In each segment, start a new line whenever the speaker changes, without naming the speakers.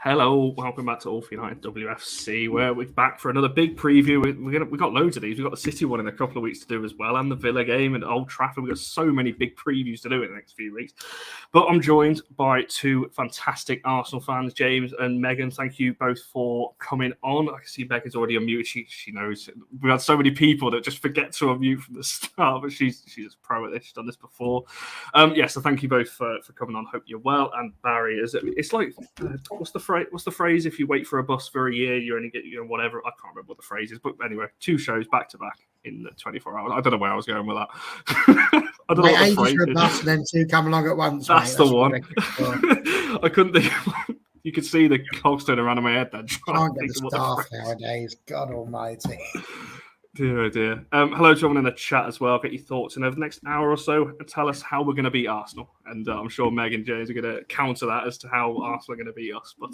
Hello, welcome back to All for United WFC, where we're back for another big preview. We've got loads of these. We've got the City one in a couple of weeks to do as well, and the Villa game and Old Trafford. We've got so many big previews to do in the next few weeks. But I'm joined by two fantastic Arsenal fans, James and Megan. Thank you both for coming on. I can see Megan's already unmuted. She knows. We've had so many people that just forget to unmute from the start, but she's a pro at this. She's done this before. So thank you both for coming on. Hope you're well. And Barry, it's like, what's the phrase? If you wait for a bus for a year, you only get whatever. I can't remember what the phrase is, but anyway, 2 shows back to back in the 24 hours. I don't know where I was going with that. I don't know what the phrase
for a bus and then 2 come along at once.
That's the one. I couldn't think. You could see the cogs turn around in my head then.
Can't get the staff nowadays. God almighty.
Dear, oh dear. Hello to everyone in the chat as well. Get your thoughts in over the next hour or so and tell us how we're going to beat Arsenal. And I'm sure Meg and James are going to counter that as to how Arsenal are going to beat us. But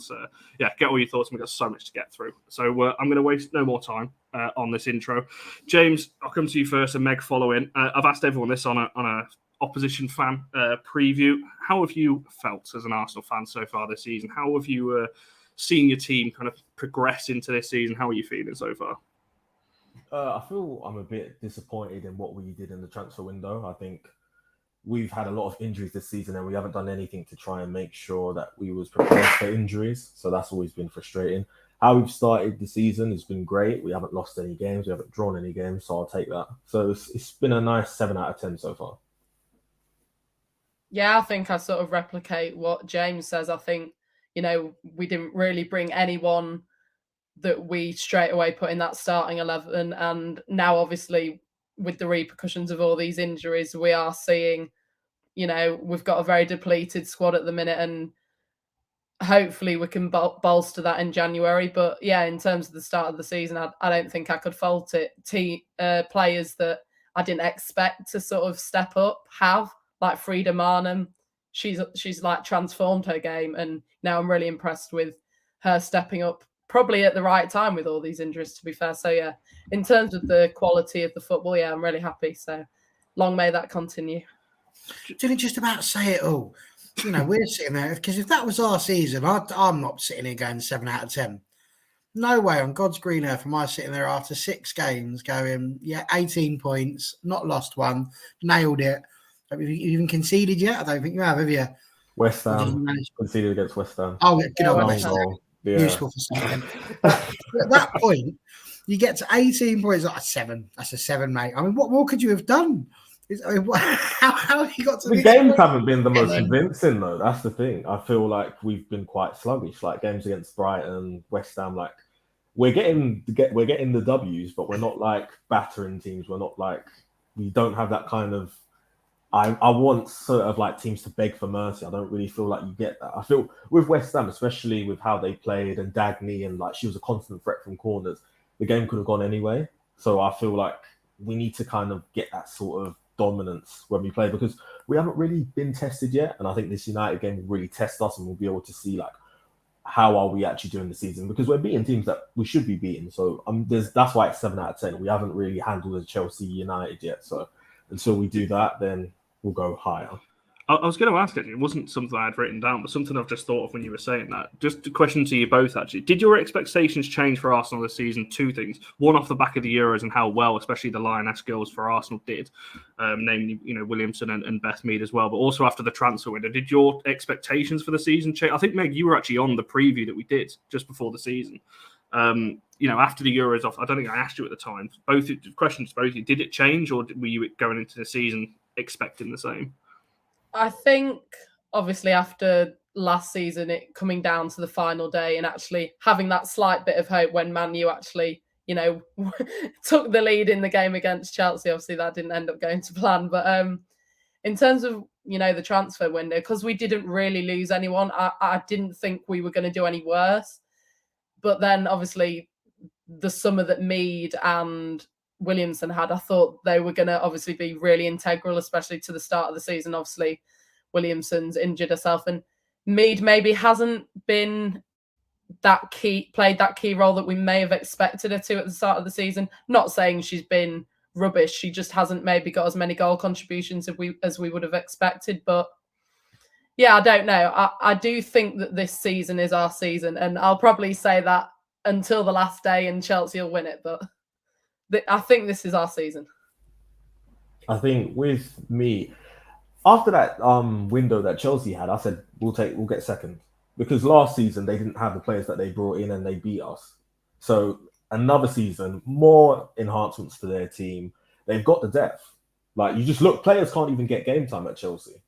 get all your thoughts. We've got so much to get through. So I'm going to waste no more time on this intro. James, I'll come to you first and Meg follow in. I've asked everyone this on a opposition fan preview. How have you felt as an Arsenal fan so far this season? How have you seen your team kind of progress into this season? How are you feeling so far?
I feel I'm a bit disappointed in what we did in the transfer window. I think we've had a lot of injuries this season and we haven't done anything to try and make sure that we was prepared for injuries. So that's always been frustrating. How we've started the season has been great. We haven't lost any games. We haven't drawn any games. So I'll take that. So it's been a nice 7 out of 10 so far.
Yeah, I think I sort of replicate what James says. I think, we didn't really bring anyone that we straight away put in that starting 11. And now, obviously, with the repercussions of all these injuries, we are seeing, we've got a very depleted squad at the minute, and hopefully we can bolster that in January. But yeah, in terms of the start of the season, I don't think I could fault it. Players that I didn't expect to sort of step up like Frida Marnham. She's like transformed her game, and now I'm really impressed with her stepping up. Probably at the right time with all these injuries, to be fair. So, yeah, in terms of the quality of the football, yeah, I'm really happy. So, long may that continue.
Didn't just about say it all. We're sitting there, because if that was our season, I'm not sitting here going 7 out of 10. No way on God's green earth am I sitting there after 6 games going, 18 points, not lost one, nailed it. Have you even conceded yet? I don't think you have you?
West Ham conceded against West Ham.
Oh, good old West Ham.
Yeah.
Useful for something. At that point, you get to 18 points. Like 7. That's a 7, mate. I mean, what more could you have done? How have you got to
the games haven't been the most convincing, though. That's the thing. I feel like we've been quite sluggish. Like games against Brighton, West Ham. Like we're getting the W's, but we're not like battering teams. We're not like we don't have that kind of. I want sort of like teams to beg for mercy. I don't really feel like you get that. I feel with West Ham, especially with how they played and Dagny and like she was a constant threat from corners, the game could have gone anyway. So I feel like we need to kind of get that sort of dominance when we play because we haven't really been tested yet. And I think this United game will really test us and we'll be able to see like how are we actually doing the season because we're beating teams that we should be beating. So that's why it's 7 out of 10. We haven't really handled the Chelsea United yet. So until we do that, then we'll go higher.
I was going to ask, actually, it wasn't something I had written down, but something I've just thought of when you were saying that. Just a question to you both, actually. Did your expectations change for Arsenal this season? 2 things. One, off the back of the Euros and how well, especially the Lioness girls for Arsenal did, namely, Williamson and Beth Mead as well, but also after the transfer window. Did your expectations for the season change? I think, Meg, you were actually on the preview that we did just before the season. After the Euros off, I don't think I asked you at the time. Both questions, both. Did it change or were you going into the season expecting the same?
I think, obviously, after last season, it coming down to the final day and actually having that slight bit of hope when Man U actually, took the lead in the game against Chelsea. Obviously, that didn't end up going to plan. But in terms of, the transfer window, because we didn't really lose anyone, I didn't think we were going to do any worse. But then, obviously, the summer that Mead and Williamson had, I thought they were going to obviously be really integral, especially to the start of the season. Obviously, Williamson's injured herself and Mead maybe hasn't been played that key role that we may have expected her to at the start of the season. Not saying she's been rubbish. She just hasn't maybe got as many goal contributions as we would have expected. But Yeah, I don't know. I do think that this season is our season, and I'll probably say that until the last day and Chelsea will win it, but I think this is our season.
I think with me, after that window that Chelsea had, I said we'll get second because last season they didn't have the players that they brought in and they beat us. So another season, more enhancements to their team. They've got the depth. Like you just look, players can't even get game time at Chelsea.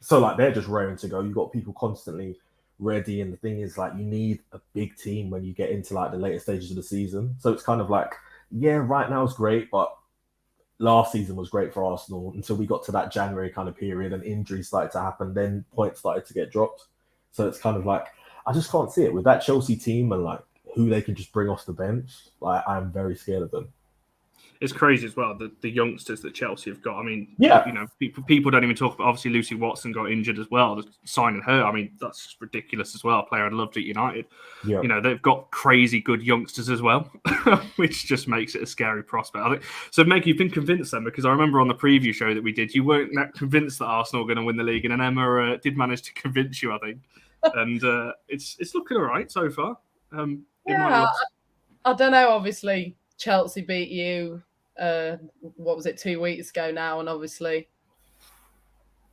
So like they're just raring to go. You've got people constantly ready, and the thing is like you need a big team when you get into like the later stages of the season. So it's kind of like, yeah, right now it's great, but last season was great for Arsenal until we got to that January kind of period and injuries started to happen. Then points started to get dropped. So it's kind of like I just can't see it with that Chelsea team and like who they can just bring off the bench. Like I'm very scared of them.
It's crazy as well, the youngsters that Chelsea have got. I mean,
yeah,
you know, people don't even talk about, obviously, Lucy Watson got injured as well. Signing her, I mean, that's just ridiculous as well. A player I'd loved at United.
Yeah.
You know, they've got crazy good youngsters as well, which just makes it a scary prospect. I think, so, Meg, you've been convinced then, because I remember on the preview show that we did, you weren't that convinced that Arsenal were going to win the league, and then Emma did manage to convince you, I think. And it's looking all right so far.
I don't know, obviously, Chelsea beat you. What was it, 2 weeks ago now? And obviously,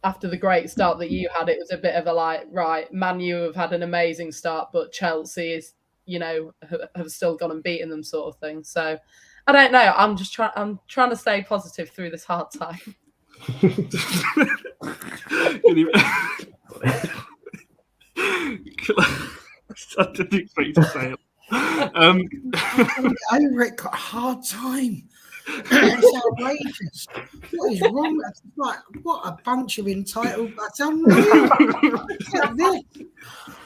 after the great start that you had, it was a bit of a like, right, Man U have had an amazing start, but Chelsea is, you know, have still gone and beaten them, sort of thing. So I don't know. I'm trying to stay positive through this hard time.
I didn't expect you to say it.
Over it, got a hard time. It's outrageous. What is wrong? It's like, what a bunch of entitled. That's unreal.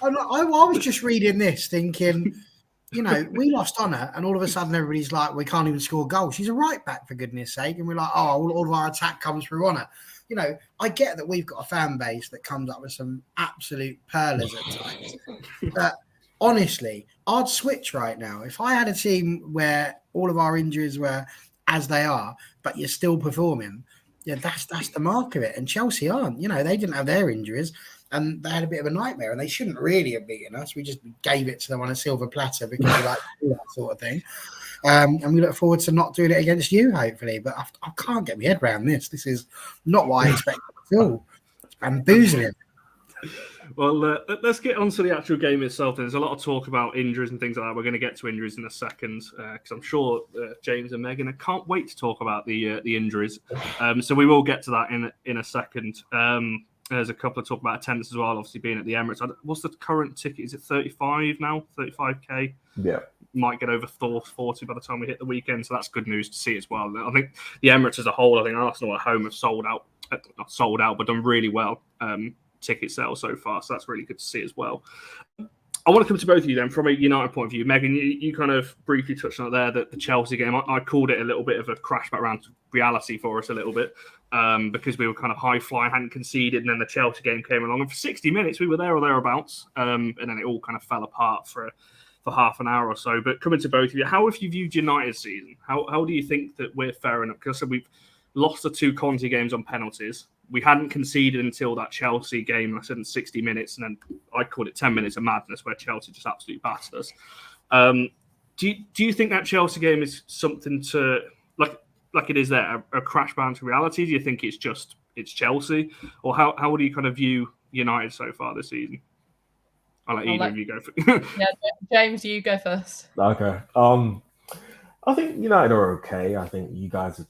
I was just reading this thinking, you know, we lost Ona, and all of a sudden everybody's like, we can't even score goals. She's a right back, for goodness sake. And we're like, oh, all of our attack comes through Ona. You know, I get that we've got a fan base that comes up with some absolute pearlers at times. But honestly, I'd switch right now. If I had a team where all of our injuries were as they are, but you're still performing, yeah, that's the mark of it. And Chelsea aren't. You know, they didn't have their injuries, and they had a bit of a nightmare, and they shouldn't really have beaten us. We just gave it to them on a silver platter because we like to do that sort of thing. And we look forward to not doing it against you, hopefully. But I can't get my head around this. This is not what I expected to feel. I'm boozing it.
Well, let's get on to the actual game itself. There's a lot of talk about injuries and things like that. We're going to get to injuries in a second because I'm sure James and Megan can't wait to talk about the injuries. So we will get to that in a second. There's a couple of talk about attendance as well, obviously being at the Emirates. What's the current ticket? Is it 35 now? 35k?
Yeah.
Might get over 40 by the time we hit the weekend. So that's good news to see as well. I think the Emirates as a whole, I think Arsenal at home have sold out, not sold out, but done really well. Ticket sales so far, so that's really good to see as well. I want to come to both of you then from a United point of view. Megan, you kind of briefly touched on it there, that the Chelsea game, I called it a little bit of a crash back around to reality for us a little bit because we were kind of high flying, hadn't conceded, and then the Chelsea game came along, and for 60 minutes we were there or thereabouts, and then it all kind of fell apart for half an hour or so. But coming to both of you, how have you viewed United's season? How do you think that we're faring up? Because we've lost the 2 Conte games on penalties. We hadn't conceded until that Chelsea game, I said, in 60 minutes, and then I called it 10 minutes of madness where Chelsea just absolutely battered us. Do you think that Chelsea game is something to, like it is there, a crash bound to reality? Do you think it's Chelsea? Or how do you kind of view United so far this season? I'll let either of you go first.
Yeah, James, you go first.
Okay. I think United are okay. I think you guys are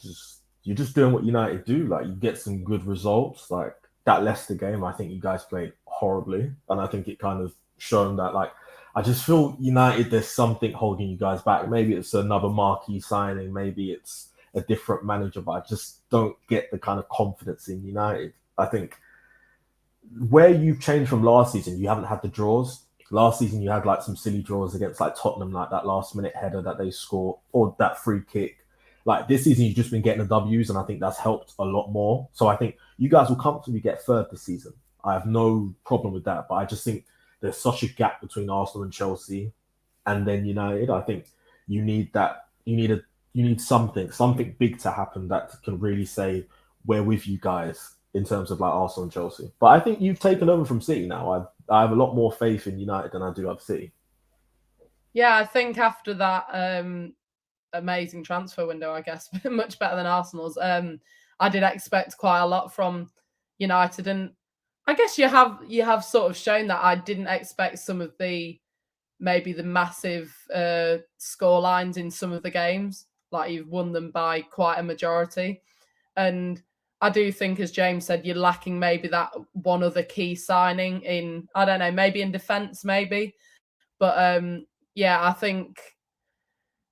you're just doing what United do. Like, you get some good results. Like that Leicester game, I think you guys played horribly. And I think it kind of shown that, like, I just feel United, there's something holding you guys back. Maybe it's another marquee signing. Maybe it's a different manager, but I just don't get the kind of confidence in United. I think where you've changed from last season, you haven't had the draws. Last season, you had like some silly draws against like Tottenham, like that last minute header that they scored or that free kick. Like this season, you've just been getting the W's, and I think that's helped a lot more. So I think you guys will comfortably get third this season. I have no problem with that, but I just think there's such a gap between Arsenal and Chelsea, and then United. I think you need that. You need something big to happen that can really say we're with you guys in terms of like Arsenal and Chelsea. But I think you've taken over from City now. I have a lot more faith in United than I do of City.
Yeah, I think after that amazing transfer window, I guess, much better than Arsenal's, I did expect quite a lot from United. And I guess you have sort of shown that. I didn't expect some of maybe the massive score lines in some of the games. Like, you've won them by quite a majority. And I do think, as James said, you're lacking maybe that one other key signing in, I don't know, maybe in defence, maybe. But yeah,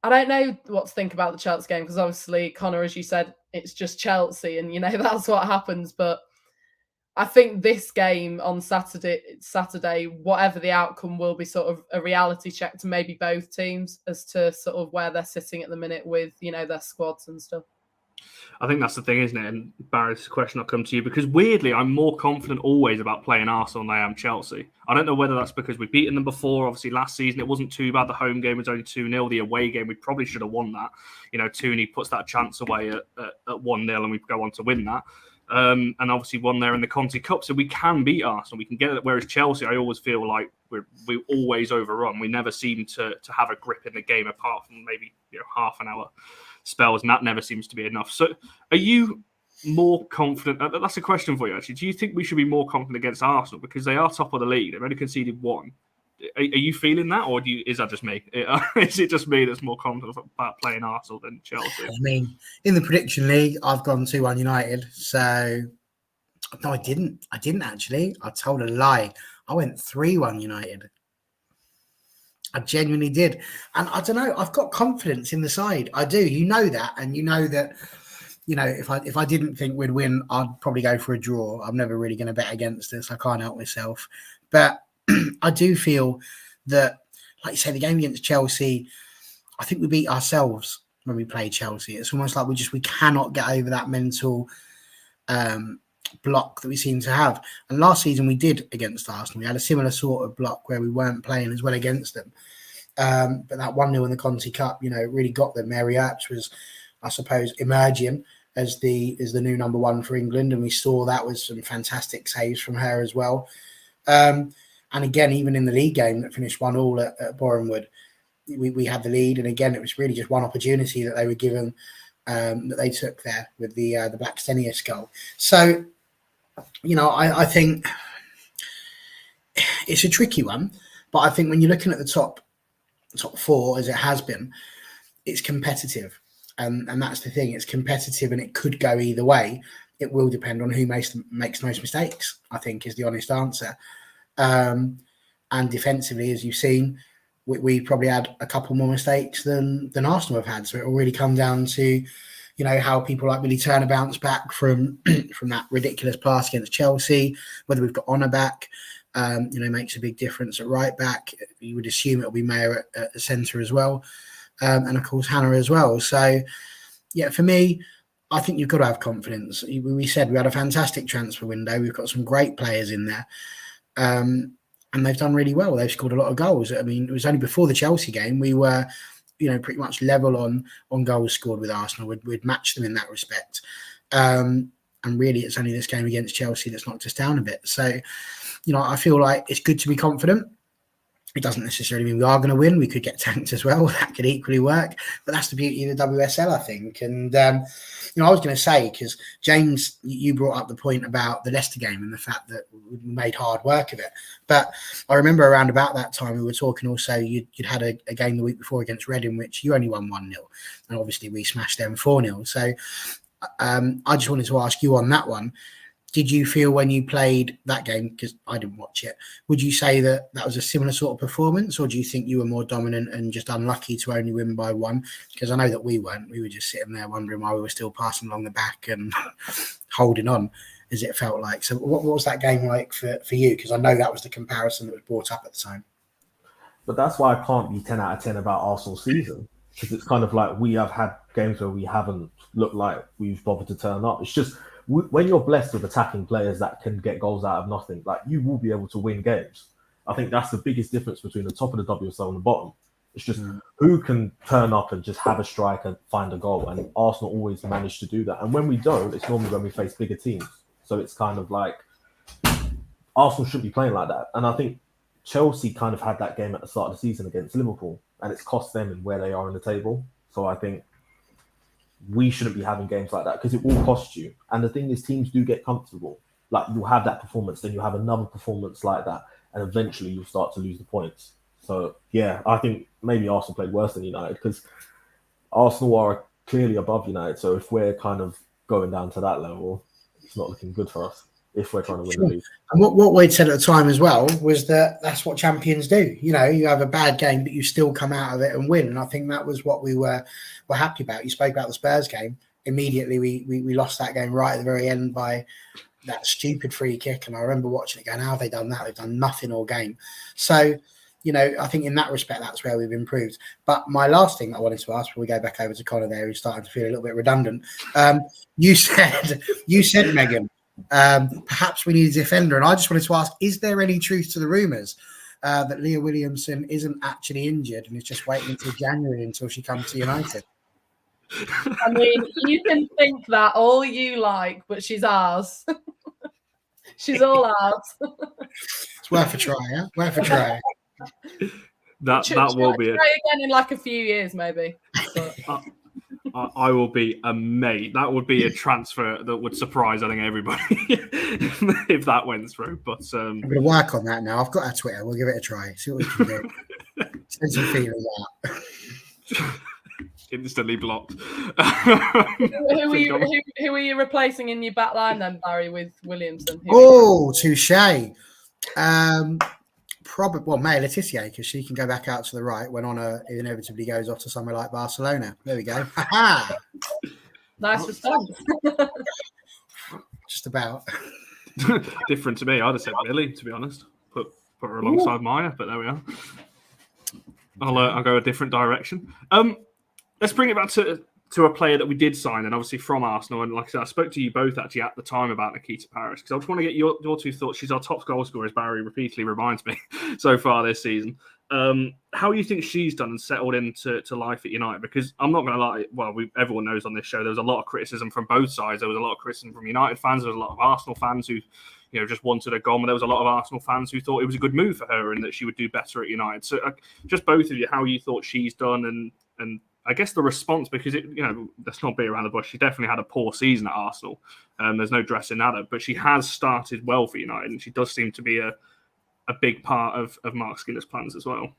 I don't know what to think about the Chelsea game, because obviously, Connor, as you said, it's just Chelsea and, that's what happens. But I think this game on Saturday, whatever the outcome will be, sort of a reality check to maybe both teams as to sort of where they're sitting at the minute with, their squads and stuff.
I think that's the thing, isn't it? And Barry, this question will come to you, because weirdly, I'm more confident always about playing Arsenal than I am Chelsea. I don't know whether that's because we've beaten them before. Obviously, last season, it wasn't too bad. The home game was only 2-0. The away game, we probably should have won that. Tooney puts that chance away at 1-0 and we go on to win that. And obviously won there in the Conti Cup. So we can beat Arsenal. We can get it. Whereas Chelsea, I always feel like we always overrun. We never seem to have a grip in the game, apart from maybe half an hour spells, and that never seems to be enough. So are you more confident? That's a question for you, actually. Do you think we should be more confident against Arsenal, because they are top of the league? They've only conceded 1. Are you feeling that, or is that just me? Is it just me that's more confident about playing Arsenal than Chelsea?
I mean, in the prediction league, I've gone 2-1 United. So no, I didn't actually. I told a lie. I went 3-1 United. I genuinely did. And I don't know, I've got confidence in the side. I do. You know that. And you know that, if I didn't think we'd win, I'd probably go for a draw. I'm never really going to bet against us. I can't help myself. But I do feel that, like you say, the game against Chelsea, I think we beat ourselves when we play Chelsea. It's almost like we cannot get over that mental block that we seem to have. And last season we did against Arsenal. We had a similar sort of block where we weren't playing as well against them. But that 1-0 in the Conti Cup, really got them. Mary Earps was, I suppose, emerging as the new number 1 for England, and we saw that with some fantastic saves from her as well. And again, even in the league game that finished 1-1 at Bournemouth, we had the lead, and again, it was really just one opportunity that they were given, that they took there with the Blackstenius goal. So, I think it's a tricky one, but I think when you're looking at the top 4, as it has been, it's competitive. And that's the thing. It's competitive, and it could go either way. It will depend on who makes the most mistakes, I think, is the honest answer. And defensively, as you've seen, we probably had a couple more mistakes than Arsenal have had. So it will really come down to, how people like Billy Turner bounce back from that ridiculous pass against Chelsea, whether we've got Ona back, makes a big difference at right back. You would assume it'll be Mayer at the centre as well. And of course, Hannah as well. So, yeah, for me, I think you've got to have confidence. We said we had a fantastic transfer window. We've got some great players in there. And they've done really well. They've scored a lot of goals. I mean, it was only before the Chelsea game we were, pretty much level on goals scored with Arsenal. We'd matched them in that respect. And really, it's only this game against Chelsea that's knocked us down a bit. So, I feel like it's good to be confident. It doesn't necessarily mean we are going to win. We could get tanked as well. That could equally work. But that's the beauty of the WSL, I think. And, I was going to say, because James, you brought up the point about the Leicester game and the fact that we made hard work of it. But I remember around about that time, we were talking also, you'd had a game the week before against Reading, which you only won 1-0. And obviously we smashed them 4-0. So I just wanted to ask you on that one. Did you feel when you played that game, because I didn't watch it, would you say that was a similar sort of performance, or do you think you were more dominant and just unlucky to only win by 1? Because I know that we weren't. We were just sitting there wondering why we were still passing along the back and holding on, as it felt like. So what was that game like for you? Because I know that was the comparison that was brought up at the time.
But that's why I can't be 10 out of 10 about Arsenal's season, because it's kind of like we have had games where we haven't looked like we've bothered to turn up. It's just, when you're blessed with attacking players that can get goals out of nothing, like, you will be able to win games. I think that's the biggest difference between the top of the WSL and the bottom. It's just who can turn up and just have a strike and find a goal. And Arsenal always manage to do that. And when we don't, it's normally when we face bigger teams. So it's kind of like Arsenal shouldn't be playing like that. And I think Chelsea kind of had that game at the start of the season against Liverpool, and it's cost them in where they are in the table. So I think we shouldn't be having games like that because it will cost you. And the thing is, teams do get comfortable. Like, you'll have that performance, then you'll have another performance like that, and eventually you'll start to lose the points. So, yeah, I think maybe Arsenal played worse than United because Arsenal are clearly above United. So if we're kind of going down to that level, it's not looking good for us if we're trying to win the league.
And what we'd said at the time as well was that that's what champions do. You know, you have a bad game, but you still come out of it and win. And I think that was what we were happy about. You spoke about the Spurs game. Immediately, we lost that game right at the very end by that stupid free kick. And I remember watching it going, how have they done that? They've done nothing all game. So, you know, I think in that respect, that's where we've improved. But my last thing I wanted to ask before we go back over to Connor there, who's starting to feel a little bit redundant. You said, Megan, perhaps we need a defender. And I just wanted to ask, is there any truth to the rumours that Leah Williamson isn't actually injured and is just waiting until January until she comes to United?
I mean, you can think that all you like, but she's ours. She's all ours.
It's worth a try, yeah? Worth a try.
That will be
try again in like a few years, maybe. But...
I will be amazed. That would be a transfer that would surprise, I think, everybody if that went through. But
I'm going to work on that now. I've got our Twitter. We'll give it a try. See what we can do. Send some feelers out.
Instantly blocked.
Who are you replacing in your back line then, Barry, with Williamson?
Touche. Probably, well, May Letizia, because she can go back out to the right when Ona inevitably goes off to somewhere like Barcelona. There we go.
Nice response.
Just about.
Different to me. I'd have said Billy, to be honest. Put her alongside Maya, but there we are. I'll go a different direction. Let's bring it back to a player that we did sign, and obviously from Arsenal. And like I said, I spoke to you both actually at the time about Nikita Parris, because I just want to get your two thoughts. She's our top goal scorer, as Barry repeatedly reminds me, so far this season. How you think she's done and settled into life at United? Because I'm not going to lie, well, everyone knows on this show there was a lot of criticism from both sides. There was a lot of criticism from United fans. There was a lot of Arsenal fans who, you know, just wanted her gone. There was a lot of Arsenal fans who thought it was a good move for her and that she would do better at United. So just both of you, how you thought she's done and I guess the response, because let's not beat around the bush. She definitely had a poor season at Arsenal. There's no dressing that up, but she has started well for United, and she does seem to be a big part of Mark Skinner's plans as well.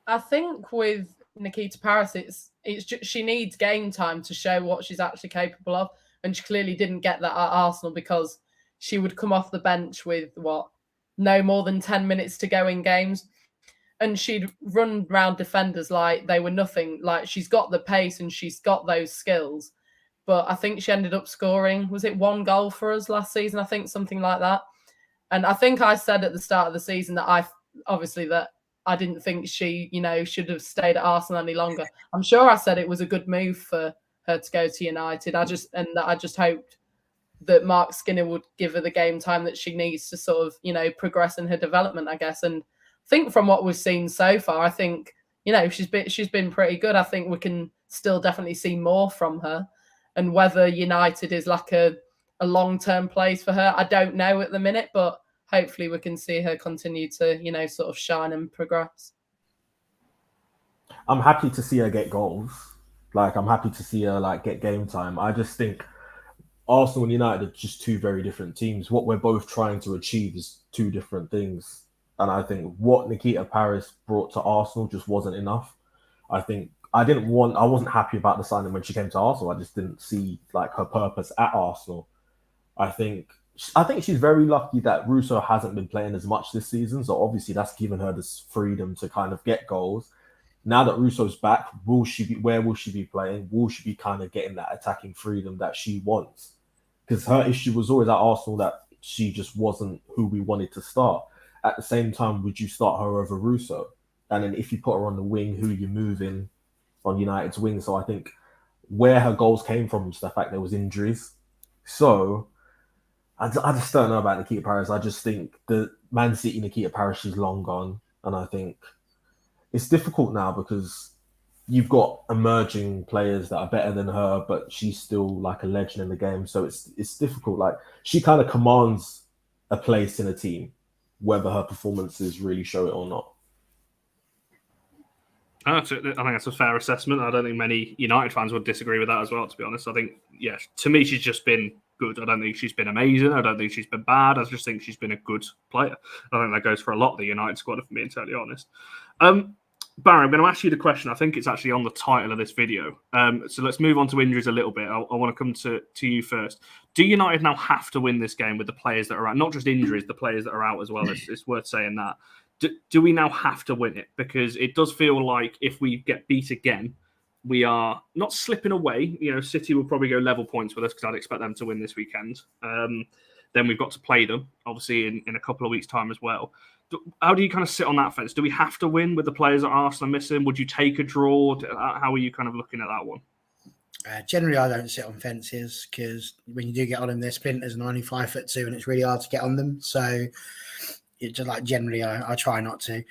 I think with Nikita Parris, it's just, she needs game time to show what she's actually capable of, and she clearly didn't get that at Arsenal because she would come off the bench with no more than 10 minutes to go in games. And she'd run around defenders like they were nothing. Like, she's got the pace and she's got those skills. But I think she ended up scoring, was it 1 goal for us last season? I think something like that. And I think I said at the start of the season that I didn't think she, should have stayed at Arsenal any longer. I'm sure I said it was a good move for her to go to United. I just hoped that Mark Skinner would give her the game time that she needs to sort of, progress in her development, I guess. And I think from what we've seen so far, I think, she's been pretty good. I think we can still definitely see more from her. And whether United is like a long-term place for her, I don't know at the minute, but hopefully we can see her continue to, sort of shine and progress.
I'm happy to see her get goals. Like, I'm happy to see her get game time. I just think Arsenal and United are just two very different teams. What we're both trying to achieve is two different things. And I think what Nikita Parris brought to Arsenal just wasn't enough. I think I wasn't happy about the signing when she came to Arsenal. I just didn't see her purpose at Arsenal. I think she's very lucky that Russo hasn't been playing as much this season. So obviously that's given her this freedom to kind of get goals. Now that Russo's back, where will she be playing? Will she be kind of getting that attacking freedom that she wants? Because her issue was always at Arsenal that she just wasn't who we wanted to start. At the same time, would you start her over Russo? And then if you put her on the wing, who you move in on United's wing? So I think where her goals came from is the fact there was injuries. So I just don't know about Nikita Parris. I just think the Man City Nikita Parris, she's long gone. And I think it's difficult now because you've got emerging players that are better than her, but she's still like a legend in the game. So it's difficult. Like she kind of commands a place in a team, whether her performances really show it or not.
I think that's a fair assessment. I don't think many United fans would disagree with that as well, to be honest. I think, yeah, to me, she's just been good. I don't think she's been amazing. I don't think she's been bad. I just think she's been a good player. I think that goes for a lot of the United squad, if I'm being totally honest. Barry, I'm going to ask you the question. I think it's actually on the title of this video. So let's move on to injuries a little bit. I want to come to you first. Do United now have to win this game with the players that are out? Not just injuries, the players that are out as well. It's worth saying that. Do we now have to win it? Because it does feel like if we get beat again, we are not slipping away. City will probably go level points with us because I'd expect them to win this weekend. Then we've got to play them, obviously, in a couple of weeks' time as well. How do you kind of sit on that fence? Do we have to win with the players that Arsenal are missing? Would you take a draw? How are you kind of looking at that one?
Generally, I don't sit on fences because when you do get on them, they're splinters and only 5'2", and it's really hard to get on them. So it's just like generally, I try not to.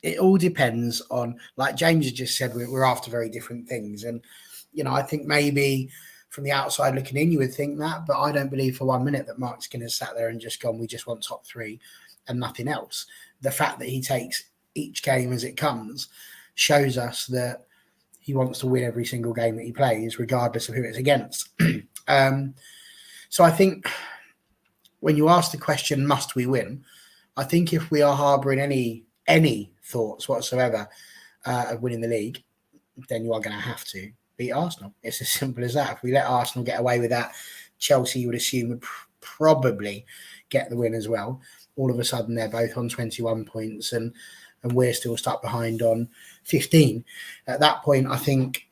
It all depends on, like James has just said, we're after very different things. And, I think maybe from the outside looking in, you would think that, but I don't believe for 1 minute that Mark Skinner's sat there and just gone, we just want top three and nothing else. The fact that he takes each game as it comes shows us that he wants to win every single game that he plays, regardless of who it's against. So I think when you ask the question, must we win? I think if we are harbouring any thoughts whatsoever of winning the league, then you are going to have to beat Arsenal. It's as simple as that. If we let Arsenal get away with that, Chelsea, you would assume, would probably get the win as well. All of a sudden, they're both on 21 points and we're still stuck behind on 15. At that point, I think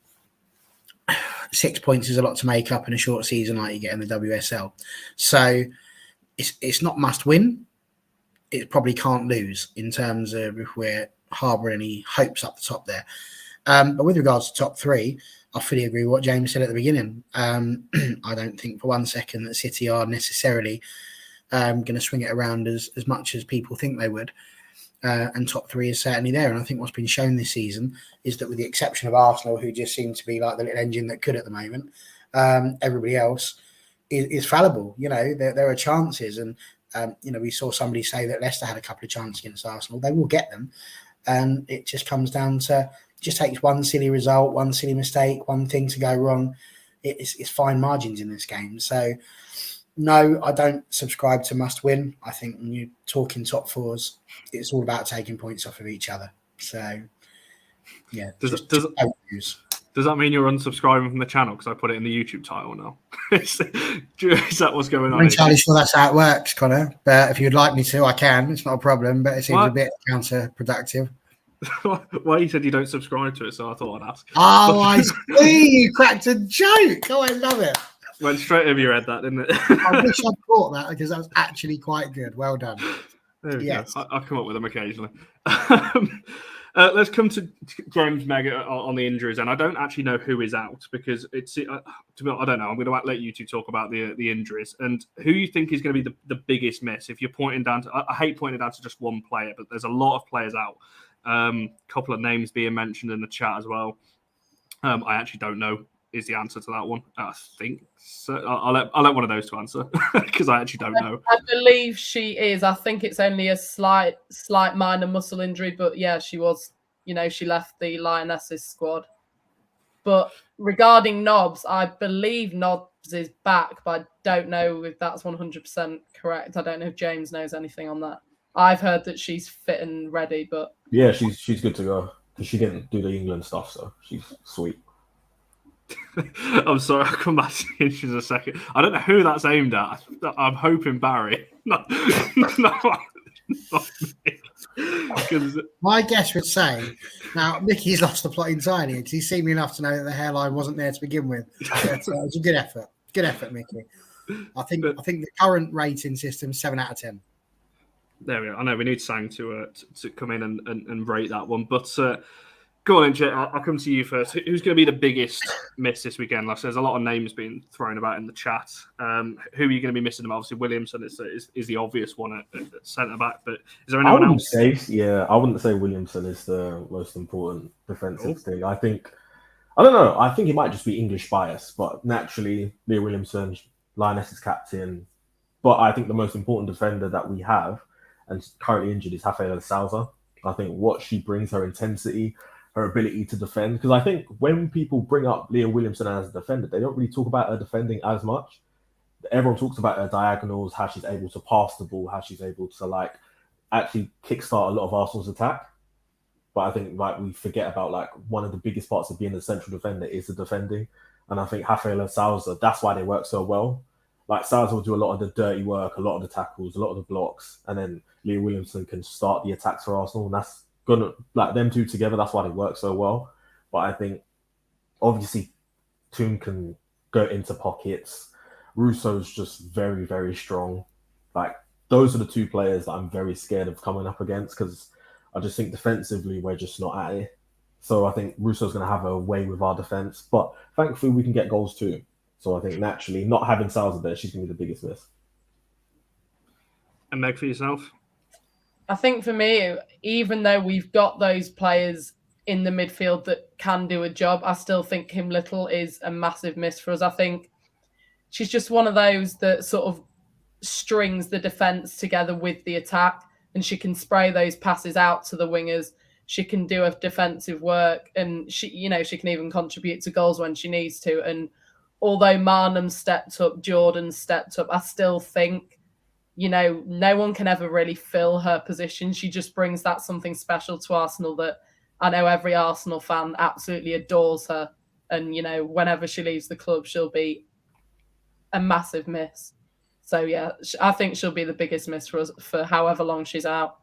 6 points is a lot to make up in a short season like you get in the WSL. So it's not must win. It probably can't lose in terms of if we're harbouring any hopes up the top there. But with regards to top three, I fully agree with what James said at the beginning. I don't think for 1 second that City are necessarily going to swing it around as much as people think they would. And top three is certainly there. And I think what's been shown this season is that with the exception of Arsenal, who just seem to be like the little engine that could at the moment, everybody else is fallible. There are chances. And, we saw somebody say that Leicester had a couple of chances against Arsenal. They will get them. And it just comes down to, just takes one silly result, one silly mistake, one thing to go wrong. It's fine margins in this game. So, no, I don't subscribe to must win. I think when you're talking top fours, it's all about taking points off of each other. So, yeah.
Does that mean you're unsubscribing from the channel because I put it in the YouTube title now? Is that what's going on?
I'm entirely sure that's how it works, Connor. But if you'd like me to, I can. It's not a problem, but it seems a bit counterproductive.
Well, you said you don't subscribe to it, so I thought I'd ask.
Oh, I see. You cracked a joke. Oh, I love it.
Went straight over your head, that, didn't it?
I wish I'd caught that because that was actually quite good. Well done.
There we go. I'll come up with them occasionally. Let's come to James Meg on the injuries, and I don't actually know who is out because I don't know. I'm going to let you two talk about the injuries and who you think is going to be the biggest miss. If you're pointing down to, I hate pointing down to just one player, but there's a lot of players out. A couple of names being mentioned in the chat as well. I actually don't know is the answer to that one. I think so. I'll let one of those to answer because I actually don't know.
I believe she is. I think it's only a slight minor muscle injury, but yeah, she was. She left the Lionesses squad. But regarding Nobbs, I believe Nobbs is back, but I don't know if that's 100% correct. I don't know if James knows anything on that. I've heard that she's fit and ready, but
yeah, she's good to go because she didn't do the England stuff, so she's sweet.
I'm sorry, I'll come back to the injuries in a second. I don't know who that's aimed at. I'm hoping Barry. Not me.
My guess would say, now Mickey's lost the plot entirely because he's seen me enough to know that the hairline wasn't there to begin with. It was a good effort. Good effort, Mickey. I think the current rating system is 7 out of 10.
There we go. I know we need Sang to come in and rate that one, but Go on, then, Chet. I'll come to you first. Who's going to be the biggest miss this weekend? Like, there's a lot of names being thrown about in the chat. Who are you going to be missing? Obviously, Williamson is the obvious one at centre back. But is there anyone else?
I wouldn't say Williamson is the most important defensive thing. I don't know. I think it might just be English bias, but naturally, Leah Williamson, Lioness is captain. But I think the most important defender that we have, and currently injured, is Rafaela Souza. I think what she brings, her intensity, her ability to defend. Because I think when people bring up Leah Williamson as a defender, they don't really talk about her defending as much. Everyone talks about her diagonals, how she's able to pass the ball, how she's able to actually kickstart a lot of Arsenal's attack. But I think we forget about one of the biggest parts of being a central defender is the defending. And I think Rafaela Souza, that's why they work so well. Souza will do a lot of the dirty work, a lot of the tackles, a lot of the blocks, and then Leah Williamson can start the attacks for Arsenal. And that's gonna them two together. That's why they work so well. But I think obviously Toon can go into pockets. Russo's just very, very strong. Those are the two players that I'm very scared of coming up against because I just think defensively we're just not at it. So I think Russo's going to have a way with our defense. But thankfully we can get goals too. So I think naturally, not having Salza there, she's going to be the biggest miss.
And Meg, for yourself?
I think for me, even though we've got those players in the midfield that can do a job, I still think Kim Little is a massive miss for us. I think she's just one of those that sort of strings the defence together with the attack, and she can spray those passes out to the wingers. She can do a defensive work, and she can even contribute to goals when she needs to. And although Marnham stepped up, Jordan stepped up, I still think, no one can ever really fill her position. She just brings that something special to Arsenal that I know every Arsenal fan absolutely adores her. And, whenever she leaves the club, she'll be a massive miss. So, yeah, I think she'll be the biggest miss for us for however long she's out.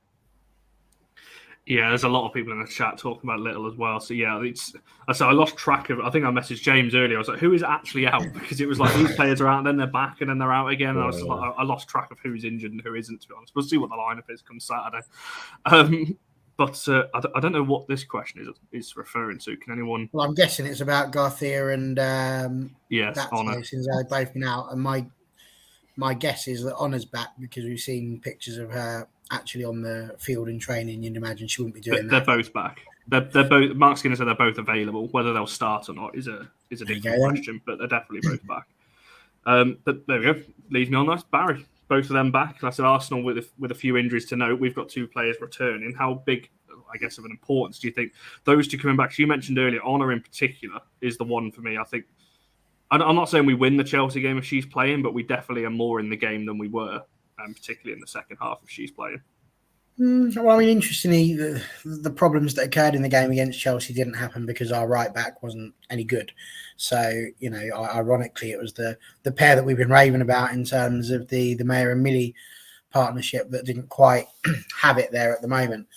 Yeah, there's a lot of people in the chat talking about Little as well. So yeah, I lost track of. I think I messaged James earlier. I was like, "Who is actually out?" Because it was like these players are out, then they're back, and then they're out again. And I was I lost track of who's injured and who isn't. To be honest, we'll see what the lineup is come Saturday. But I don't know what this question is referring to. Can anyone?
Well, I'm guessing it's about Garcia and
yes, Ona.
Since they've both been out, and my guess is that Ona's back because we've seen pictures of her actually on the field in training. You'd imagine she wouldn't be doing that.
They're both back. They're both. Mark Skinner said they're both available. Whether they'll start or not is a different question, but they're definitely both back. But there we go. Leaves me on nice. Barry, both of them back. Like I said, Arsenal with a few injuries to note. We've got two players returning. How big, I guess, of an importance do you think those two coming back? So you mentioned earlier, Ona in particular is the one for me. I think. I'm not saying we win the Chelsea game if she's playing, but we definitely are more in the game than we were, particularly in the second half if she's playing.
Well, I mean, interestingly, the problems that occurred in the game against Chelsea didn't happen because our right back wasn't any good. So, ironically, it was the pair that we've been raving about in terms of the Mayer and Millie partnership that didn't quite have it there at the moment.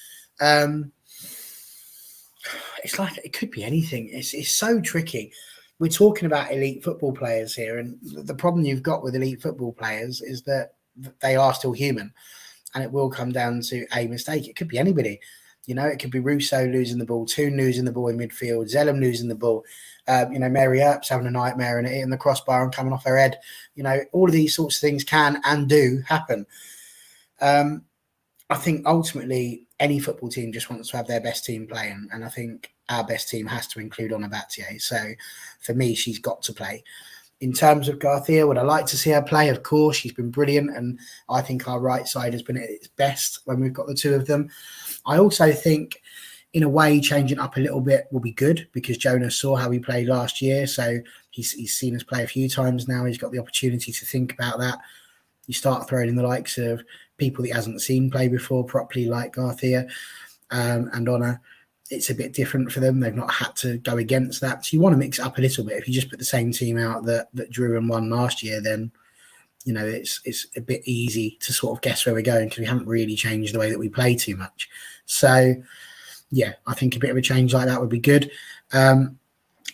It's like it could be anything. It's so tricky. We're talking about elite football players here, and the problem you've got with elite football players is that they are still human, and it will come down to a mistake. It could be anybody. It could be Russo losing the ball, Toon losing the ball in midfield, Zellum losing the ball, Mary Earps having a nightmare and hitting the crossbar and coming off her head. All of these sorts of things can and do happen. I think ultimately any football team just wants to have their best team playing, and I think our best team has to include Ona Battle. So for me, she's got to play. In terms of Garcia, would I like to see her play? Of course, she's been brilliant, and I think our right side has been at its best when we've got the two of them. I also think, in a way, changing up a little bit will be good because Jonas saw how we played last year, so he's seen us play a few times now. He's got the opportunity to think about that. You start throwing in the likes of people that he hasn't seen play before properly, like Garcia and Ona. It's a bit different for them. They've not had to go against that. So you want to mix it up a little bit. If you just put the same team out that drew and won last year, then, it's a bit easy to sort of guess where we're going because we haven't really changed the way that we play too much. So, yeah, I think a bit of a change like that would be good. And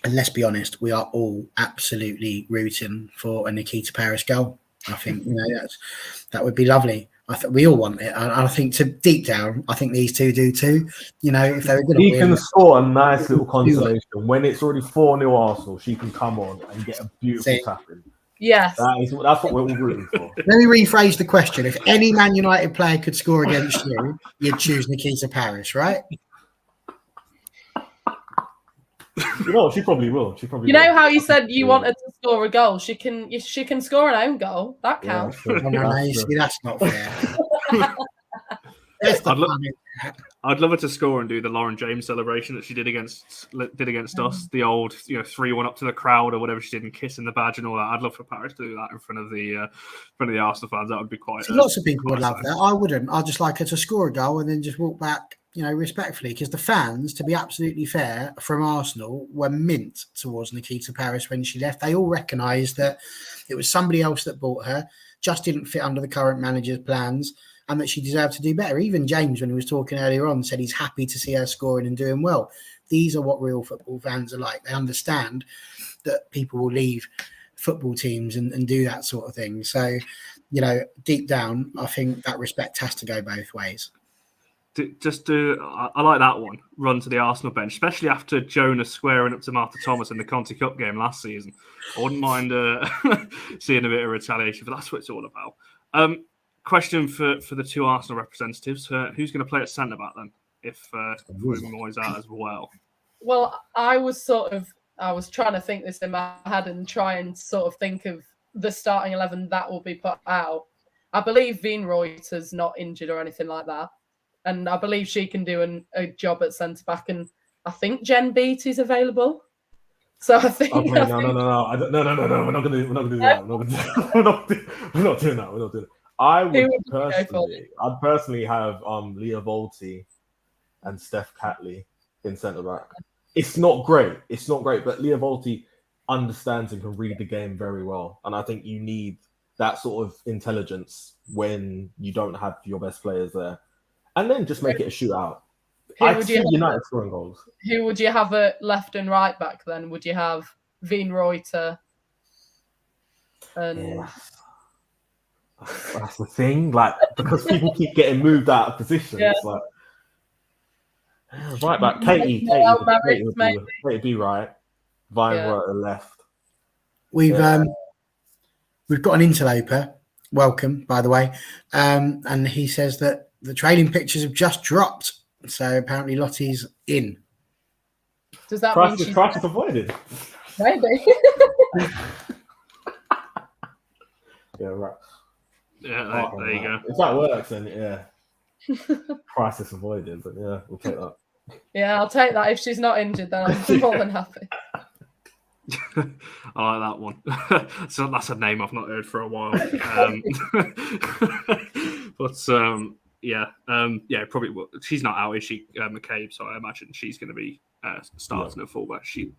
let's be honest, we are all absolutely rooting for a Nikita Parris goal. I think, that would be lovely. I think we all want it. And I think deep down, I think these two do too. You know, if they were going to
He
win,
can score a nice little consolation. When it's already 4-0 Arsenal, she can come on and get a beautiful tap-in.
Yes.
That's what we're all rooting for.
Let me rephrase the question. If any Man United player could score against you, you'd choose Nikita Parris, right?
You know, she probably will.
You know how you said you wanted to score a goal? She can score an own goal. That counts.
Oh, no, you see, that's not fair.
I'd love her to score and do the Lauren James celebration that she did against us, the old 3-1 up to the crowd or whatever she did, and kissing the badge and all that. I'd love for Paris to do that in front of the Arsenal fans. That would be quite.
Lots of people would love that. I wouldn't. I'd just like her to score a goal and then just walk back, respectfully, because the fans, to be absolutely fair, from Arsenal were mint towards Nikita Parris when she left. They all recognised that it was somebody else that bought her, just didn't fit under the current manager's plans, and that she deserved to do better. Even James, when he was talking earlier on, said he's happy to see her scoring and doing well. These are what real football fans are like. They understand that people will leave football teams and do that sort of thing. So, deep down, I think that respect has to go both ways.
I like that one. Run to the Arsenal bench, especially after Jonas squaring up to Martha Thomas in the Conti Cup game last season. I wouldn't mind seeing a bit of retaliation, but that's what it's all about. Question for the two Arsenal representatives: who's going to play at centre back then? If Moyes out as well.
Well, I was trying to think this in my head and try and sort of think of the starting 11 that will be put out. I believe Veenreuter's not injured or anything like that. And I believe she can do a job at centre back, and I think Jen Beattie's available. So I think.
Okay, no. We're not going to do that. We're not doing that. I'd personally have Leah Volti and Steph Catley in centre back. It's not great, but Leah Volti understands and can read the game very well, and I think you need that sort of intelligence when you don't have your best players there. And then just make it a shootout. I'd see United scoring goals.
Who would you have at left and right back then? Would you have Veenreuter? And
that's the thing, because people keep getting moved out of position. Yeah. It's like right back, Katie would be right. Veenreuter left.
We've got an interloper. Welcome, by the way, and he says that the training pictures have just dropped, so apparently Lottie's in.
Does that mean she's
avoided?
Maybe.
Yeah, right.
Yeah, there you go.
If that works, then yeah, crisis avoided. But yeah, we'll take that.
Yeah, I'll take that. If she's not injured, then I'm more than happy.
I like that one. So that's a name I've not heard for a while. Probably will. She's not out, is she, McCabe? So I imagine she's going to be starting at fullback. She'll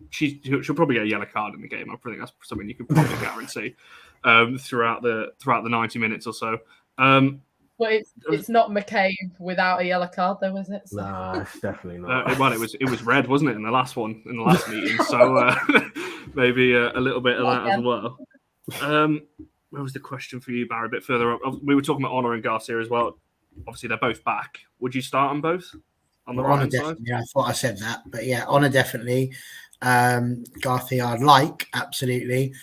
probably get a yellow card in the game. I think that's something you can probably guarantee throughout the 90 minutes or so.
Well, it's not McCabe without a yellow card, though, is it? So.
Nah, it's definitely not.
It was red, wasn't it, in the last meeting? So maybe a little bit of that as well. Where was the question for you, Barry? A bit further up, we were talking about Ona and Garcia as well. Obviously, they're both back. Would you start them both on the right side?
Yeah, I thought I said that, but yeah, Ona definitely. Garcia, I'd like absolutely.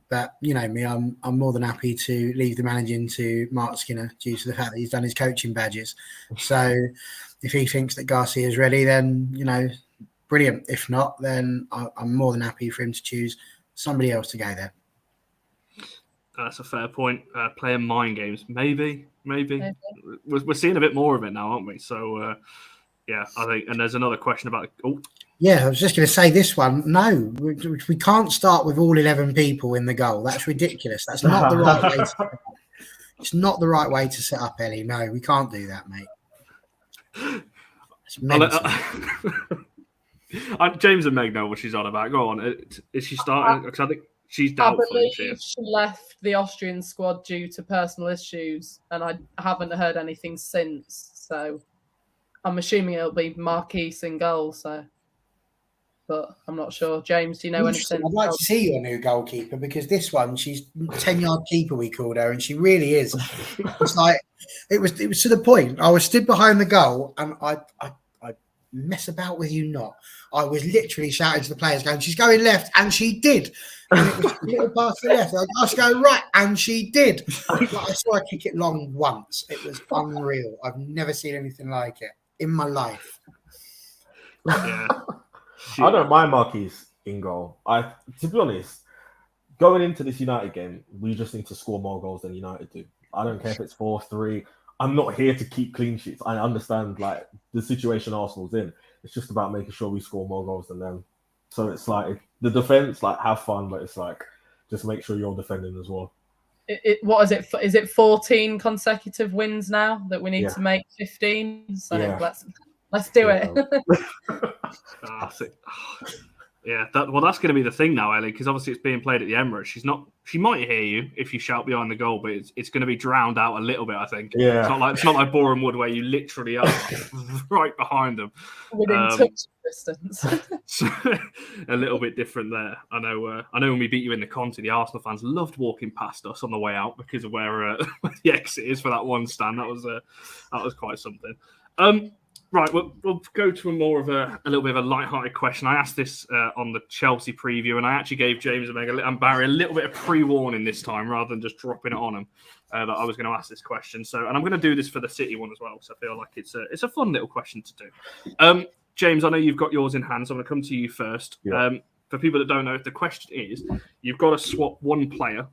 But you know me, I'm more than happy to leave the managing to Mark Skinner due to the fact that he's done his coaching badges. So if he thinks that Garcia is ready, then brilliant. If not, then I'm more than happy for him to choose somebody else to go there.
That's a fair point. Playing mind games, maybe. We're seeing a bit more of it now, aren't we? So I think. And there's another question about.
Yeah, I was just going to say this one. No, we can't start with all 11 people in the goal. That's ridiculous. That's not the right way. It's not the right way to set up, Ellie. No, we can't do that, mate. It's mental.
James and Meg know what she's on about. Go on. Is she starting? Because I think she's doubtful.
I believe she left the Austrian squad due to personal issues, and I haven't heard anything since. So I'm assuming it'll be Marquise in goal. So. But I'm not sure. James, do you know anything?
I'd like to see your new goalkeeper because this one, she's 10-yard keeper, we called her, and she really is. It's like It was to the point. I was stood behind the goal, and I mess about with you not. I was literally shouting to the players, going, "She's going left," and she did. And it was a little past the left. I was going right, and she did. Like, I saw her kick it long once. It was unreal. I've never seen anything like it in my life.
Yeah.
I don't mind Marquise in goal. To be honest, going into this United game, we just need to score more goals than United do. I don't care if it's 4-3. I'm not here to keep clean sheets. I understand like the situation Arsenal's in. It's just about making sure we score more goals than them. So it's like the defense, like have fun, but it's like just make sure you're defending as well.
What is it? Is it 14 consecutive wins now that we need to make 15? So let's do it.
Yeah, that's going to be the thing now, Ellie, because obviously it's being played at the Emirates. She might hear you if you shout behind the goal, but it's going to be drowned out a little bit, I think.
Yeah,
it's not like Boreham Wood where you literally are right behind them
within touch distance.
So, a little bit different there. I know when we beat you in the Conti, the Arsenal fans loved walking past us on the way out because of where the exit is for that one stand. That was quite something. Right, we'll go to a little bit of a light-hearted question. I asked this on the Chelsea preview, and I actually gave James and Barry a little bit of pre-warning this time, rather than just dropping it on them, that I was going to ask this question. So, and I'm going to do this for the City one as well, because I feel like it's a fun little question to do. James, I know you've got yours in hand, so I'm going to come to you first.
Yeah.
For people that don't know, the question is, you've got to swap one player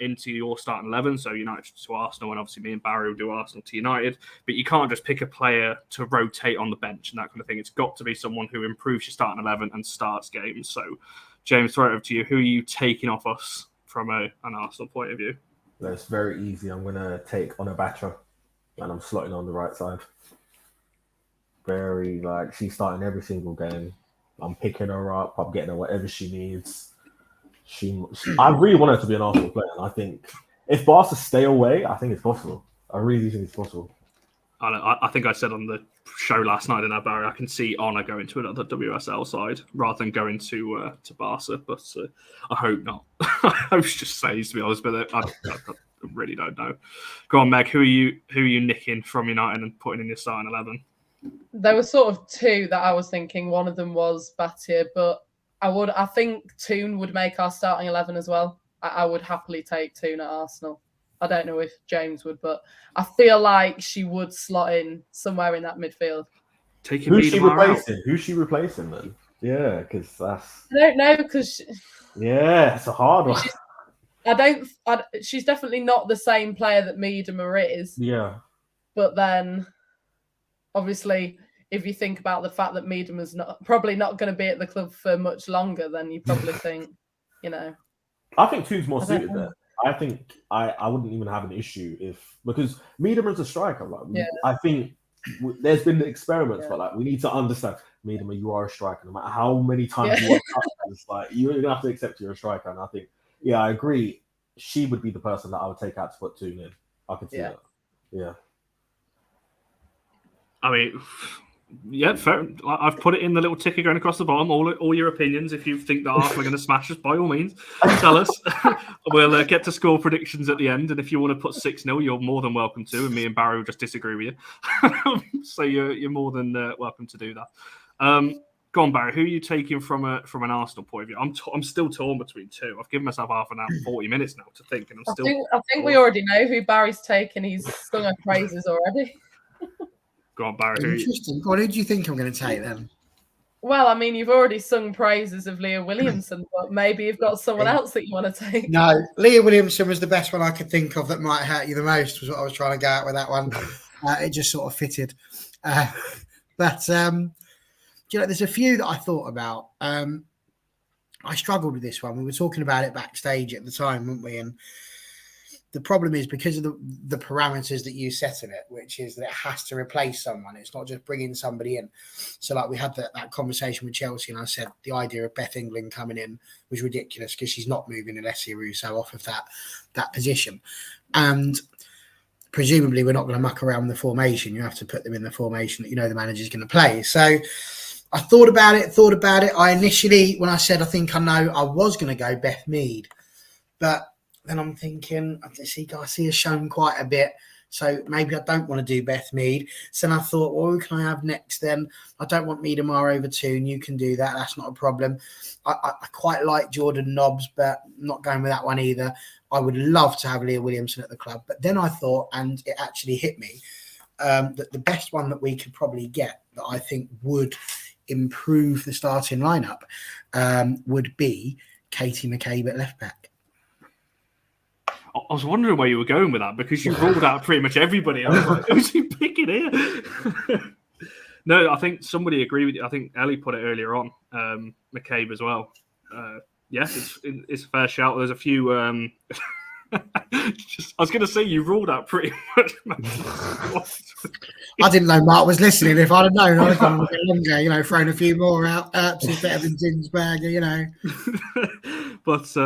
into your starting 11, so United to Arsenal, and obviously me and Barry will do Arsenal to United, but you can't just pick a player to rotate on the bench and that kind of thing. It's got to be someone who improves your starting 11 and starts games. So, James, throw it over to you. Who are you taking off us from an Arsenal point of view?
That's very easy. I'm going to take Ona Battle, and I'm slotting on the right side. She's starting every single game. I'm picking her up. I'm getting her whatever she needs. I really want her to be an Arsenal player, and I think if Barca stay away, I think it's possible. I really think it's possible.
I think I said on the show last night in our Barry, I can see Ona going to another WSL side rather than going to Barca, but I hope not. I hope she just stays, to be honest, but I really don't know. Go on, Meg. Who are you nicking from United and putting in your starting 11?
There were sort of two that I was thinking. One of them was Batia, but I think Toon would make our starting 11 as well. I would happily take Toon at Arsenal. I don't know if James would, but I feel like she would slot in somewhere in that midfield.
Who's she replacing? Who's she replacing then? Yeah, because that's...
I don't know, because...
Yeah, it's a hard one.
She's definitely not the same player that Miedema is.
Yeah.
But then, obviously... If you think about the fact that Miedema's probably not going to be at the club for much longer, then you probably think,
I think Toon's more suited there. I think I wouldn't even have an issue because Miedema's a striker. I think there's been experiments, but we need to understand, Miedema, you are a striker. No matter how many times you want to you're going to have to accept you're a striker. And I think, I agree. She would be the person that I would take out to put Toon in. I could see that. Yeah.
I mean... Yeah, fair. I've put it in the little ticker going across the bottom. All your opinions. If you think that Arsenal are going to smash us, by all means, tell us. We'll get to score predictions at the end. And if you want to put 6-0, you're more than welcome to. And me and Barry will just disagree with you. So you're more than welcome to do that. Go on, Barry. Who are you taking from an Arsenal point of view? I'm still torn between two. I've given myself half an hour, 40 minutes now to think, and
I think we already know who Barry's taking. He's sung our praises already.
Go on, Barry.
Interesting. What did you think I'm going to take then?
Well, I mean, you've already sung praises of Leah Williamson, but maybe you've got someone else that you want to take.
No, Leah Williamson was the best one I could think of that might hurt you the most, was what I was trying to go out with that one. It just sort of fitted. But there's a few that I thought about. I struggled with this one. We were talking about it backstage at the time, weren't we? And the problem is because of the parameters that you set in it, which is that it has to replace someone. It's not just bringing somebody in. So we had that conversation with Chelsea, and I said the idea of Beth England coming in was ridiculous because she's not moving Alessia Russo off of that position. And presumably we're not going to muck around the formation. You have to put them in the formation that the manager's going to play. So I thought about it. I initially, when I said I was going to go Beth Mead. But then I'm thinking, I see Garcia's shown quite a bit. So maybe I don't want to do Beth Mead. So then I thought, well, who can I have next then? I don't want Miedemar over Toon. You can do that. That's not a problem. I quite like Jordan Nobbs, but I'm not going with that one either. I would love to have Leah Williamson at the club. But then I thought, and it actually hit me, that the best one that we could probably get that I think would improve the starting lineup would be Katie McCabe at left back.
I was wondering where you were going with that because you ruled out pretty much everybody. I was like, who's he picking here? No, I think somebody agreed with you. I think Ellie put it earlier on, McCabe as well. Yes, it's a fair shout. There's a few... I was going to say you ruled out pretty much.
I didn't know Mark was listening. If I'd have known, I'd have gone a bit longer, throwing a few more out. Earps is better than Zinsberger,
But...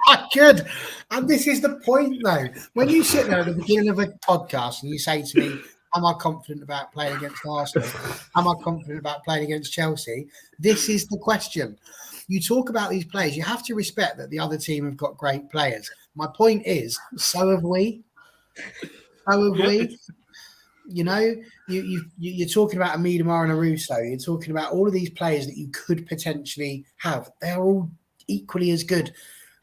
I could. And this is the point, though. When you sit there at the beginning of a podcast and you say to me, am I confident about playing against Arsenal? Am I confident about playing against Chelsea? This is the question. You talk about these players. You have to respect that the other team have got great players. My point is, so have we. So have we. You're talking about a Miedemar and a Russo. You're talking about all of these players that you could potentially have. They're all equally as good.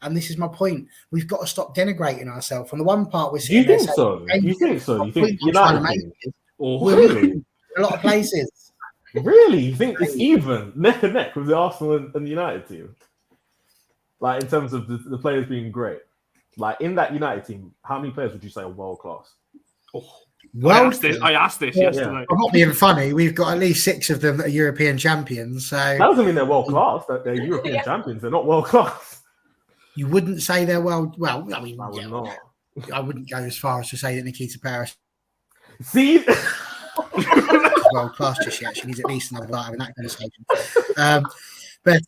And this is my point. We've got to stop denigrating ourselves. On the one part, we're sitting there saying,
You think so? You think United?
Really? A lot of places.
Really? You think it's even neck and neck with the Arsenal and the United team? Like, in terms of the players being great. Like, in that United team, how many players would you say are world class?
I asked this yesterday.
I'm not being funny. We've got at least 6 of them that are European champions. So
that doesn't mean they're world class. That they're European champions. They're not world class.
You wouldn't say they're well. I mean,
I would not.
I wouldn't go as far as to say that Nikita Parris
See,
world class just yet. She needs at least another bite in that conversation. But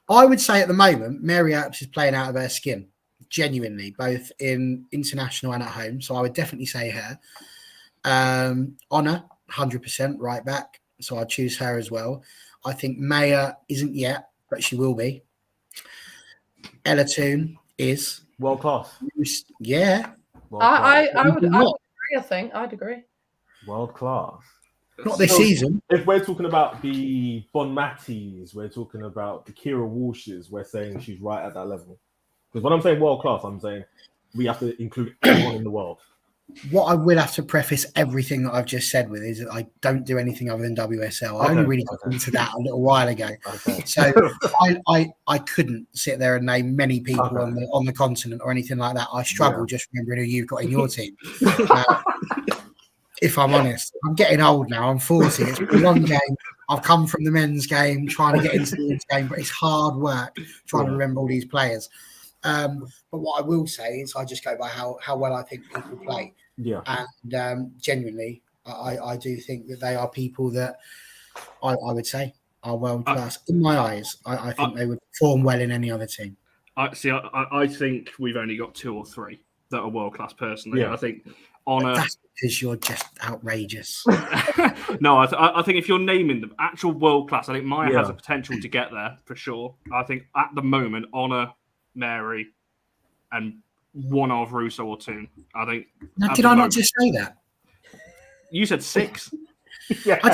I would say at the moment, Mary Earps is playing out of her skin. Genuinely, both in international and at home. So I would definitely say her. Ona, 100% right back. So I'd choose her as well. I think Maya isn't yet, but she will be. Ella Toon is.
world class.
Yeah.
I would agree, I think. I'd agree.
World class.
Not this season.
If we're talking about the Bon Matties, we're talking about the Kira Walshes, we're saying she's right at that level. Because when I'm saying world class, I'm saying we have to include everyone in the world.
What I will have to preface everything that I've just said with is that I don't do anything other than WSL. I only really got into that a little while ago. So I couldn't sit there and name many people on the continent or anything like that. I struggle just remembering who you've got in your team. If I'm honest, I'm getting old now. I'm 40. It's been a long game. I've come from the men's game, trying to get into the men's game, but it's hard work trying to remember all these players. But what I will say is I just go by how well I think people play.
Yeah.
And genuinely, I do think that they are people that I would say are world class. In my eyes, I think they would perform well in any other team.
I think we've only got 2 or 3 that are world class personally.
Yeah.
I think Ona.
That's because you're just outrageous.
No, I think if you're naming them actual world class, I think Maya has the potential to get there for sure. I think at the moment, Ona, Mary, and one of Russo or Toon. I think.
Now, did I not just say that?
You said 6.
Yeah.
I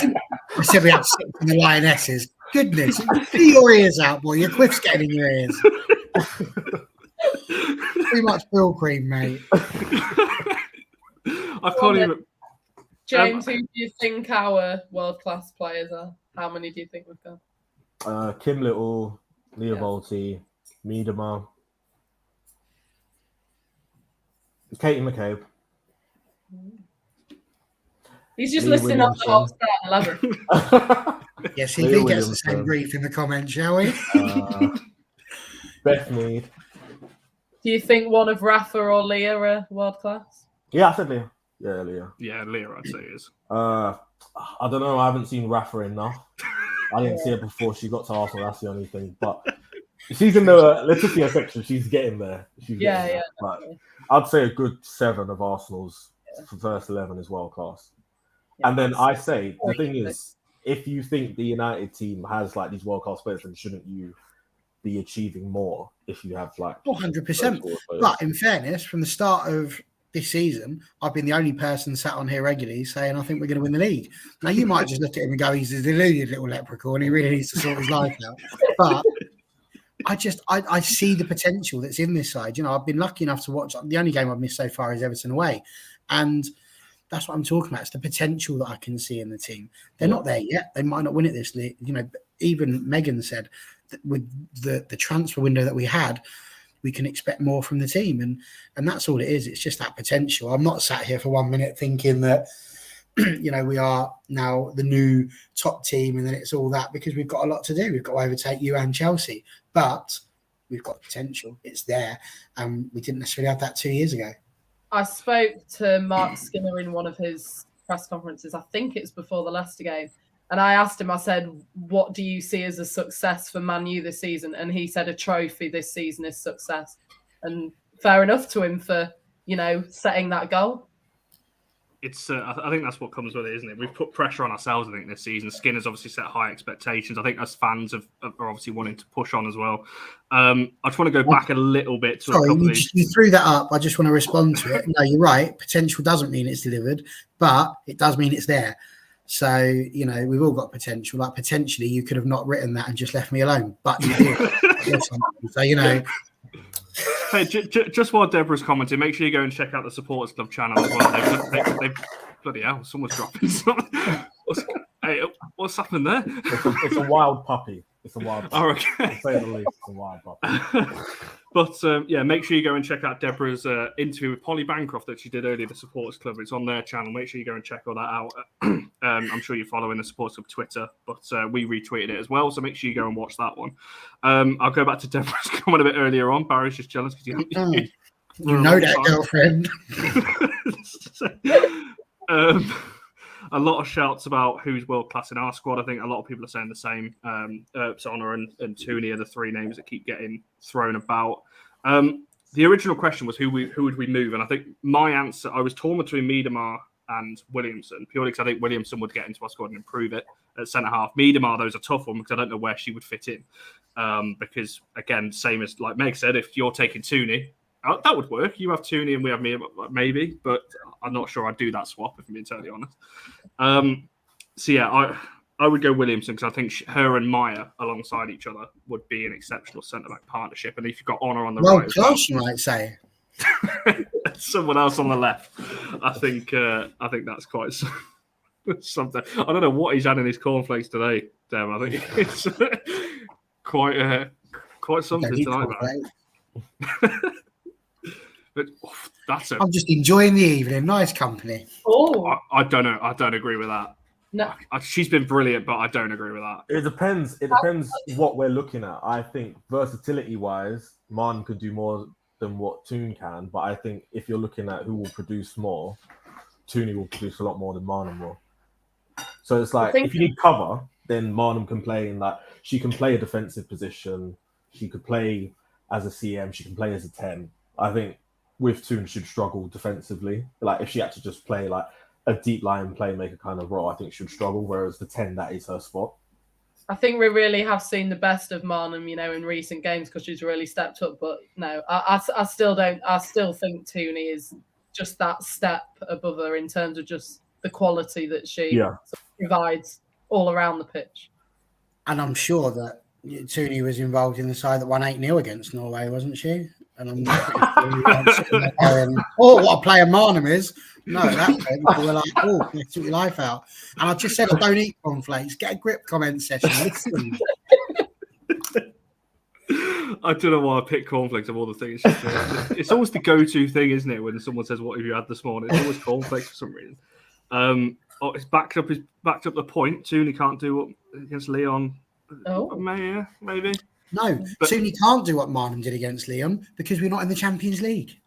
said we had 6 in the Lionesses. Goodness, see your ears out, boy. Your quiff's getting in your ears. Too much Bill cream, mate.
I can't even.
James, who do you think our world class players are? How many do you think we've got?
Kim Little, Leah Volti, Miedemar, Katie McCabe.
He's just listing off the whole start 11.
Yes, he gets the same brief in the comments, shall we?
Beth Mead.
Do you think one of Rafa or Leah are world class?
Yeah, I said Leah. Yeah, Leah.
Yeah, Leah, I'd say is.
I don't know. I haven't seen Rafa enough. I didn't see her before she got to Arsenal. That's the only thing. But she's in the Letizia section. She's getting there.
Yeah.
But I'd say a good 7 of Arsenal's first 11 is world class. Yeah, and then I say the thing is, if you think the United team has like these world class players, then shouldn't you be achieving more if you have like
100%. But in fairness, from the start of this season, I've been the only person sat on here regularly saying I think we're going to win the league. Now you might just look at him and go, he's a deluded little leprechaun. He really needs to sort his life out. But I see the potential that's in this side. You know, I've been lucky enough to watch. The only game I've missed so far is Everton away, and that's what I'm talking about. It's the potential that I can see in the team. They're not there yet. They might not win it this league. You know, even Megan said that with the transfer window that we had, we can expect more from the team, and that's all it is. It's just that potential. I'm not sat here for 1 minute thinking that you know we are now the new top team and then it's all that, because we've got a lot to do. We've got to overtake you and Chelsea, but we've got potential. It's there, and we didn't necessarily have that 2 years ago.
I spoke to Mark Skinner in one of his press conferences. I think it's before the Leicester game. And I asked him, I said, what do you see as a success for Man U this season? And he said a trophy this season is success. And fair enough to him for, you know, setting that goal.
It's I think that's what comes with it, isn't it? We've put pressure on ourselves, I think, this season. Skinner's obviously set high expectations. I think us fans are obviously wanting to push on as well. I just want to go back a little bit to a couple of these.
You threw that up. I just want to respond to it. No, you're right. Potential doesn't mean it's delivered, but it does mean it's there. So, you know, we've all got potential. Like, potentially, you could have not written that and just left me alone, but you did. So, you know.
Hey, just while Deborah's commenting, make sure you go and check out the Supporters Club channel as well. They bloody hell, someone's dropping something. What's happened there?
It's a wild puppy. It's a wild puppy.
Oh, okay.
To say the least, it's a wild puppy.
But yeah, make sure you go and check out Deborah's interview with Polly Bancroft that she did earlier, the Supporters Club. It's on their channel. Make sure you go and check all that out. I'm sure you're following the Supporters Club Twitter, but we retweeted it as well. So make sure you go and watch that one. I'll go back to Deborah's comment a bit earlier on. Barry's just jealous because you
know that girlfriend.
A lot of shouts about who's world class in our squad. I think a lot of people are saying the same. Ona and Tooney are the three names that keep getting thrown about. The original question was who would we move, and I think my answer, I was torn between Miedemar and Williamson, purely because I think Williamson would get into our squad and improve it at centre half. Miedemar, though, is a tough one because I don't know where she would fit in. Because again, same as like Meg said, if you're taking Tooney, that would work. You have Tooney and we have me, maybe, but I'm not sure I'd do that swap, if I'm being totally honest. So yeah, I would go Williamson because I think her and Maya alongside each other would be an exceptional centre-back partnership. And if you've got Ona on the right,
close, you might say.
Someone else on the left, I think that's quite something. I don't know what he's had in his cornflakes today, Deb. I think it's quite something tonight, man. But I'm
just enjoying the evening. Nice company.
Oh,
I don't know. I don't agree with that.
No,
she's been brilliant, but I don't agree with that.
It depends. It depends what we're looking at. I think versatility-wise, Man could do more than what Toon can, but I think if you're looking at who will produce more, Tooney will produce a lot more than Marnham will. So it's like if you need cover, then Marnham can play in that. She can play a defensive position. She could play as a CM. She can play as a 10. I think with Toon should struggle defensively. Like if she had to just play like a deep line playmaker kind of role, I think she'd struggle. Whereas the 10, that is her spot.
I think we really have seen the best of Marnham, you know, in recent games because she's really stepped up. But no, I still don't. I still think Tooney is just that step above her in terms of just the quality that she provides all around the pitch.
And I'm sure that Tooney was involved in the side that won 8-0 against Norway, wasn't she? And I'm going, what a player Marnham is. No, that people were like, let's sort your life out. And I just said, I don't eat cornflakes. Get a grip comment session. Listen.
I don't know why I pick cornflakes of all the things. It's always the go-to thing, isn't it? When someone says, "What have you had this morning?" It's always cornflakes for some reason. It's backed up the point. Tooney can't do what against Leon. Maybe.
No, but Tooney can't do what Marnham did against Leon because we're not in the Champions League.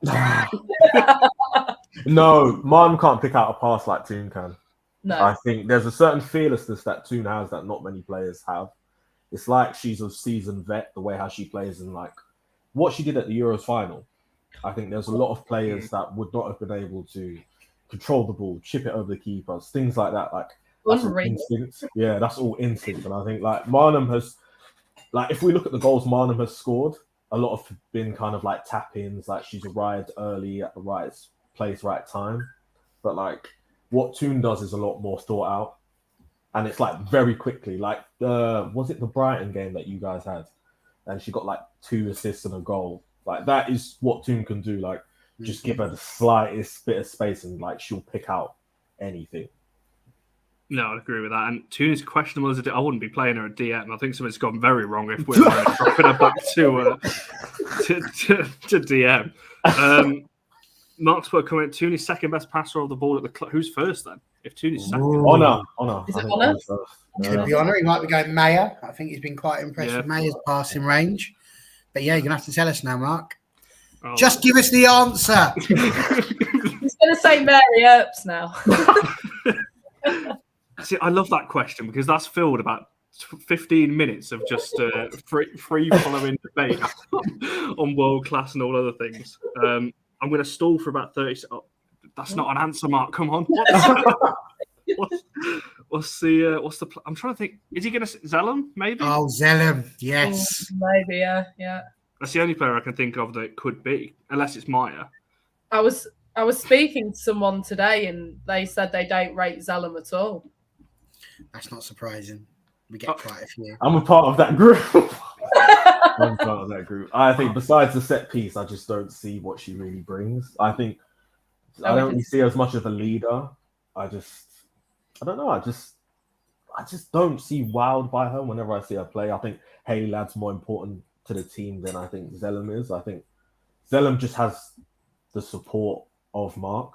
No, Marnham can't pick out a pass like Toon can.
No.
I think there's a certain fearlessness that Toon has that not many players have. It's like she's a seasoned vet, the way how she plays and like what she did at the Euros final. I think there's a lot of players that would not have been able to control the ball, chip it over the keepers, things like that. Like that's all instinct. Yeah, that's all instinct. And I think like Marnham has like if we look at the goals Marnham has scored, a lot of been kind of like tap-ins, like she's arrived early at the right place, right time. But like what Toon does is a lot more thought out, and it's like very quickly. Like was it the Brighton game that you guys had, and she got like 2 assists and a goal. Like that is what Toon can do. Like just give her the slightest bit of space, and like she'll pick out anything.
No, I agree with that. And Toon is questionable as I wouldn't be playing her at DM. I think something's gone very wrong if we're dropping her back to DM. Mark's put a comment. Toon is second best passer of the ball at the club. Who's first then? If Toon is second,
Ona.
Is it Ona?
Could be Ona. He might be going Maya. I think he's been quite impressed with Maya's passing range. But yeah, you're gonna have to tell us now, Mark.
Oh.
Just give us the answer.
He's going to say Mary Earps now.
See, I love that question because that's filled about 15 minutes of just free following debate on world class and all other things. I'm going to stall for about 30 seconds. Oh, that's not an answer, Mark. Come on. What's the? I'm trying to think. Is he going to Zellum? Maybe.
Oh, Zellum. Yes.
Maybe. Yeah.
That's the only player I can think of that it could be, unless it's Maya.
I was speaking to someone today, and they said they don't rate Zellum at all.
That's not surprising. We get quite a few.
I'm a part of that group. I'm part of that group. I think besides the set piece, I just don't see what she really brings. I think I don't really see her as much of a leader. I don't know. I just don't see wowed by her whenever I see her play. I think Hey Lad's more important to the team than I think Zellum is. I think Zellum just has the support of Mark.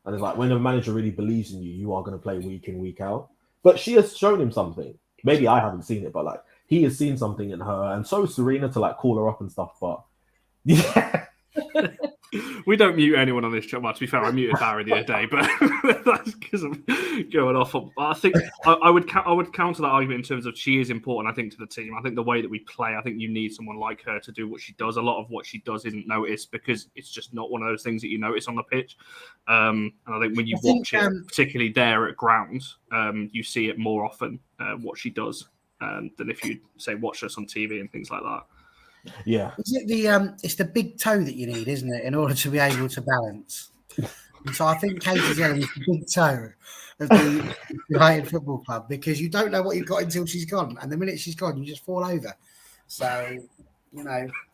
And it's like when a manager really believes in you, you are going to play week in, week out. But she has shown him something. Maybe I haven't seen it, but like he has seen something in her, and so is Serena to like call her up and stuff. But yeah.
We don't mute anyone on this chat. Well, to be fair, I muted Barry the other day, but that's because I'm going off. I think I would counter that argument in terms of she is important, I think, to the team. I think the way that we play, I think you need someone like her to do what she does. A lot of what she does isn't noticed because it's just not one of those things that you notice on the pitch. And I think when you watch it, particularly there at grounds, you see it more often, what she does, than if you, say, watch us on TV and things like that.
Yeah.
Is it it's the big toe that you need, isn't it, in order to be able to balance? And so I think Katie Zellum is the big toe of the United Football Club because you don't know what you've got until she's gone. And the minute she's gone, you just fall over. So,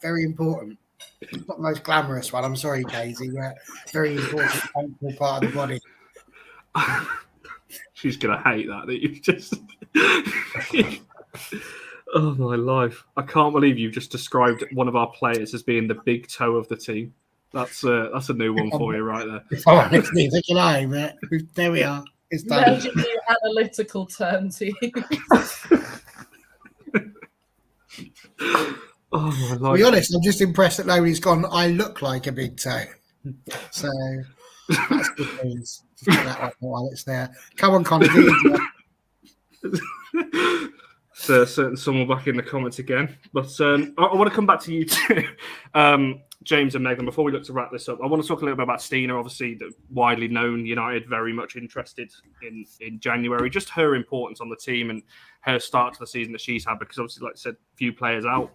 very important. Not the most glamorous one. I'm sorry, Katie. But very important part of the body.
She's going to hate that you've just... Oh, my life. I can't believe you've just described one of our players as being the big toe of the team. That's a new one for you right there.
Honestly, look at I, but there we are. It's done.
New analytical term to use.
Oh, my life.
To be honest, I'm just impressed that nobody's gone, I look like a big toe. So that's good news. Just get that up while it's there. Come on, Connor.
So someone back in the comments again, but I want to come back to you too, James and Megan. Before we look to wrap this up, I want to talk a little bit about Stina. Obviously, the widely known United, very much interested in January. Just her importance on the team and her start to the season that she's had, because obviously, like I said, few players out.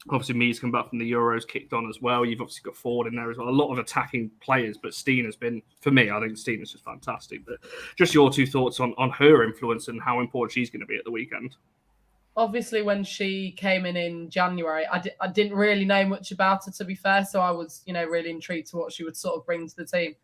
Obviously, Mee's come back from the Euros, kicked on as well. You've obviously got Ford in there as well. A lot of attacking players, but Stina's been, for me, I think Stina's just fantastic. But just your two thoughts on her influence and how important she's going to be at the weekend.
Obviously, when she came in January, I didn't really know much about her, to be fair. So I was, really intrigued to what she would sort of bring to the team.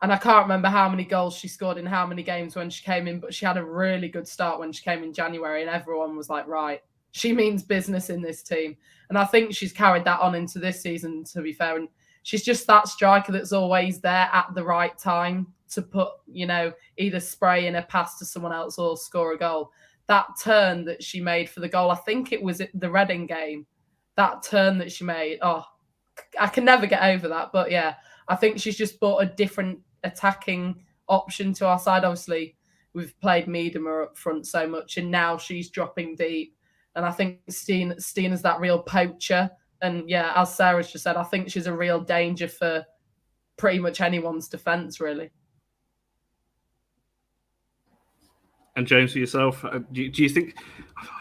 And I can't remember how many goals she scored in how many games when she came in, but she had a really good start when she came in January, and everyone was like, right, she means business in this team. And I think she's carried that on into this season, to be fair. And she's just that striker that's always there at the right time to put, either spray in a pass to someone else or score a goal. That turn that she made for the goal, I think it was the Reading game, that turn that she made, I can never get over that. But yeah, I think she's just brought a different attacking option to our side. Obviously, we've played Miedema up front so much, and now she's dropping deep. And I think Stina's that real poacher. And yeah, as Sarah's just said, I think she's a real danger for pretty much anyone's defence, really.
And James, for yourself, do you think?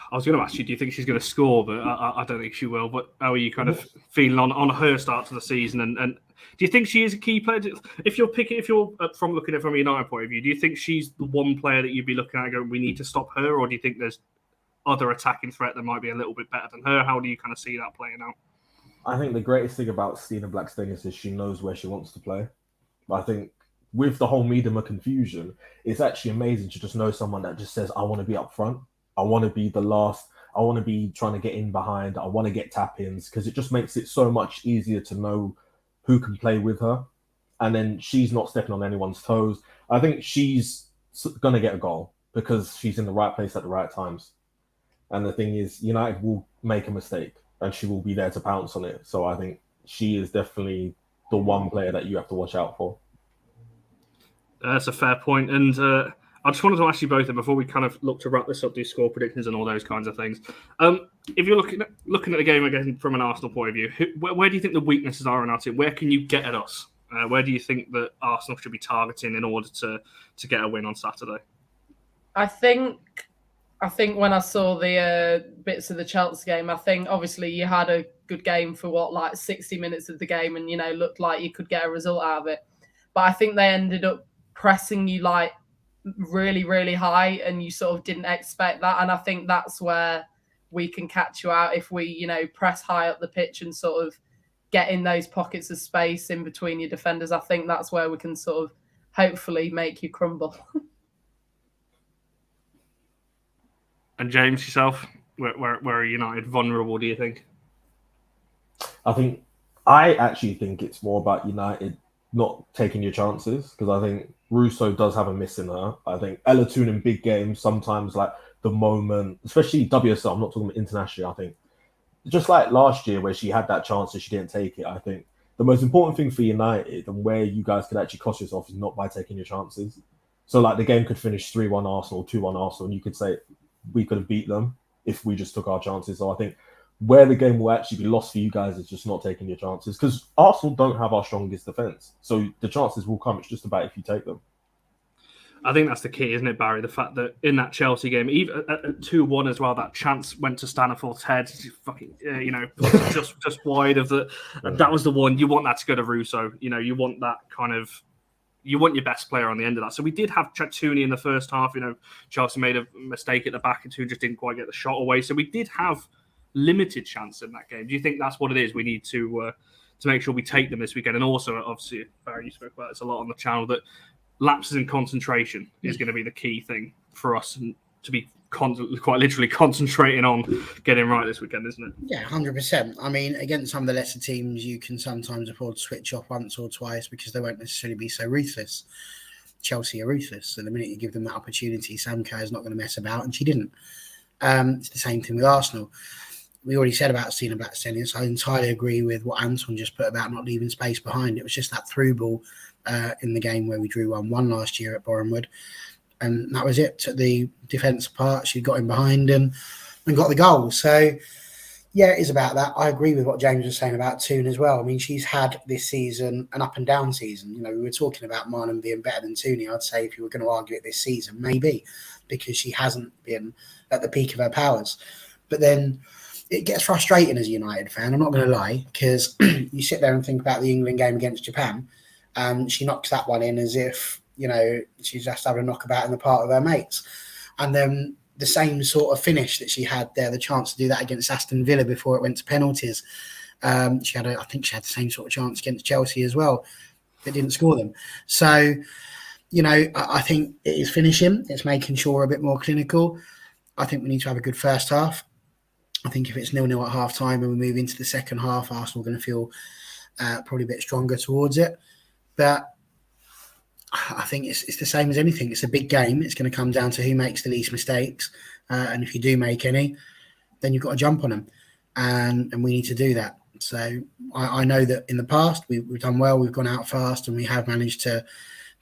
I was going to ask you, do you think she's going to score? But I don't think she will. But how are you kind of feeling on her start to the season? And do you think she is a key player? If you're from looking at it from a United point of view, do you think she's the one player that you'd be looking at and going, we need to stop her? Or do you think there's other attacking threat that might be a little bit better than her? How do you kind of see that playing out?
I think the greatest thing about Stina Blackstenius is she knows where she wants to play. I think with the whole Miedema confusion, it's actually amazing to just know someone that just says, I want to be up front. I want to be the last. I want to be trying to get in behind. I want to get tap-ins, because it just makes it so much easier to know who can play with her. And then she's not stepping on anyone's toes. I think she's going to get a goal because she's in the right place at the right times. And the thing is, United will make a mistake and she will be there to pounce on it. So I think she is definitely the one player that you have to watch out for.
That's a fair point. And I just wanted to ask you both, before we kind of look to wrap this up, do score predictions and all those kinds of things. If you're looking at the game again from an Arsenal point of view, where do you think the weaknesses are in our team? Where can you get at us? Where do you think that Arsenal should be targeting in order to get a win on Saturday?
I think when I saw the bits of the Chelsea game, I think obviously you had a good game for 60 minutes of the game, and looked like you could get a result out of it. But I think they ended up pressing you really, really high, and you sort of didn't expect that. And I think that's where we can catch you out if we, press high up the pitch and sort of get in those pockets of space in between your defenders. I think that's where we can sort of hopefully make you crumble.
And James, yourself, where are United vulnerable, do you think?
I actually think it's more about United not taking your chances, because I think Russo does have a miss in her. I think Ella Toon in big games, sometimes the moment, especially WSL, I'm not talking about internationally, I think just like last year where she had that chance and she didn't take it, I think the most important thing for United and where you guys could actually cost yourself is not by taking your chances. So the game could finish 3-1 Arsenal, 2-1 Arsenal, and you could say we could have beat them if we just took our chances. So I think where the game will actually be lost for you guys is just not taking your chances, because Arsenal don't have our strongest defence. So the chances will come. It's just about if you take them.
I think that's the key, isn't it, Barry? The fact that in that Chelsea game, even at 2-1 as well, that chance went to Staniforth's head, just wide of the. That was the one. You want that to go to Russo. You want that kind of. You want your best player on the end of that. So we did have Chattouni in the first half. Chelsea made a mistake at the back and just didn't quite get the shot away. So we did have limited chance in that game. Do you think that's what it is? We need to make sure we take them this weekend. And also, obviously, Barry, you spoke about this a lot on the channel, that lapses in concentration is going to be the key thing for us to be quite literally concentrating on getting right this weekend, isn't it?
Yeah, 100%. I mean, against some of the lesser teams, you can sometimes afford to switch off once or twice because they won't necessarily be so ruthless. Chelsea are ruthless. So the minute you give them that opportunity, Sam Kerr is not going to mess about, and she didn't. It's the same thing with Arsenal. We already said about Stina Blackstenius. I entirely agree with what Anton just put about not leaving space behind. It was just that through ball in the game where we drew 1-1 last year at Bournemouth. And that was it. Took the defence apart. She got in behind and got the goal. So, yeah, it is about that. I agree with what James was saying about Toon as well. I mean, she's had this season an up and down season. We were talking about Marlon being better than Tooney. I'd say if you were going to argue it this season, maybe, because she hasn't been at the peak of her powers. But then it gets frustrating as a United fan, I'm not going to lie, because you sit there and think about the England game against Japan, and she knocks that one in as if, she's just having a knockabout in the part of her mates. And then the same sort of finish that she had there, the chance to do that against Aston Villa before it went to penalties. I think she had the same sort of chance against Chelsea as well, but didn't score them. So, I think it is finishing. It's making sure we're a bit more clinical. I think we need to have a good first half. I think if it's 0-0 at half time and we move into the second half, Arsenal are going to feel probably a bit stronger towards it. But I think it's the same as anything. It's a big game. It's going to come down to who makes the least mistakes. And if you do make any, then you've got to jump on them. And we need to do that. So I know that in the past we've done well. We've gone out fast and we have managed to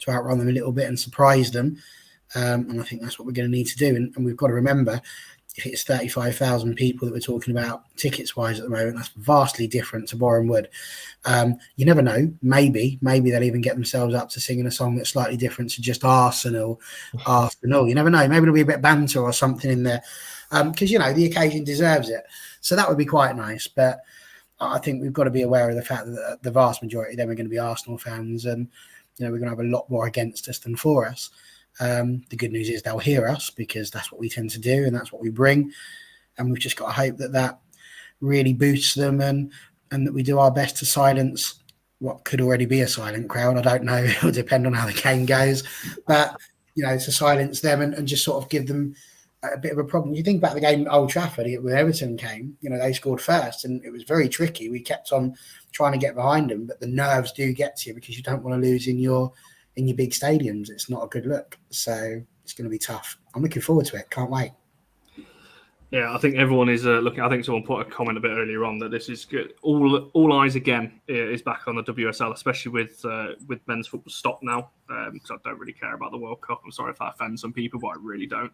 outrun them a little bit and surprise them. And I think that's what we're going to need to do. And we've got to remember, if it's 35,000 people that we're talking about tickets wise at the moment, that's vastly different to Boreham Wood. You never know. Maybe they'll even get themselves up to singing a song that's slightly different to just Arsenal. You never know. Maybe there'll be a bit of banter or something in there, because the occasion deserves it. So that would be quite nice. But I think we've got to be aware of the fact that the vast majority of them are going to be Arsenal fans, and we're going to have a lot more against us than for us. The good news is they'll hear us, because that's what we tend to do and that's what we bring, and we've just got to hope that really boosts them, and that we do our best to silence what could already be a silent crowd. I don't know, it'll depend on how the game goes, but to silence them and just sort of give them a bit of a problem. You think about the game at Old Trafford when Everton came, they scored first and it was very tricky. We kept on trying to get behind them, but the nerves do get to you, because you don't want to lose in your big stadiums. It's not a good look. So it's going to be tough. I'm looking forward to it. Can't wait.
Yeah, I think everyone is looking. I think someone put a comment a bit earlier on that this is good. All eyes again is back on the WSL, especially with men's football stopped now. Because I don't really care about the World Cup. I'm sorry if that offends some people, but I really don't.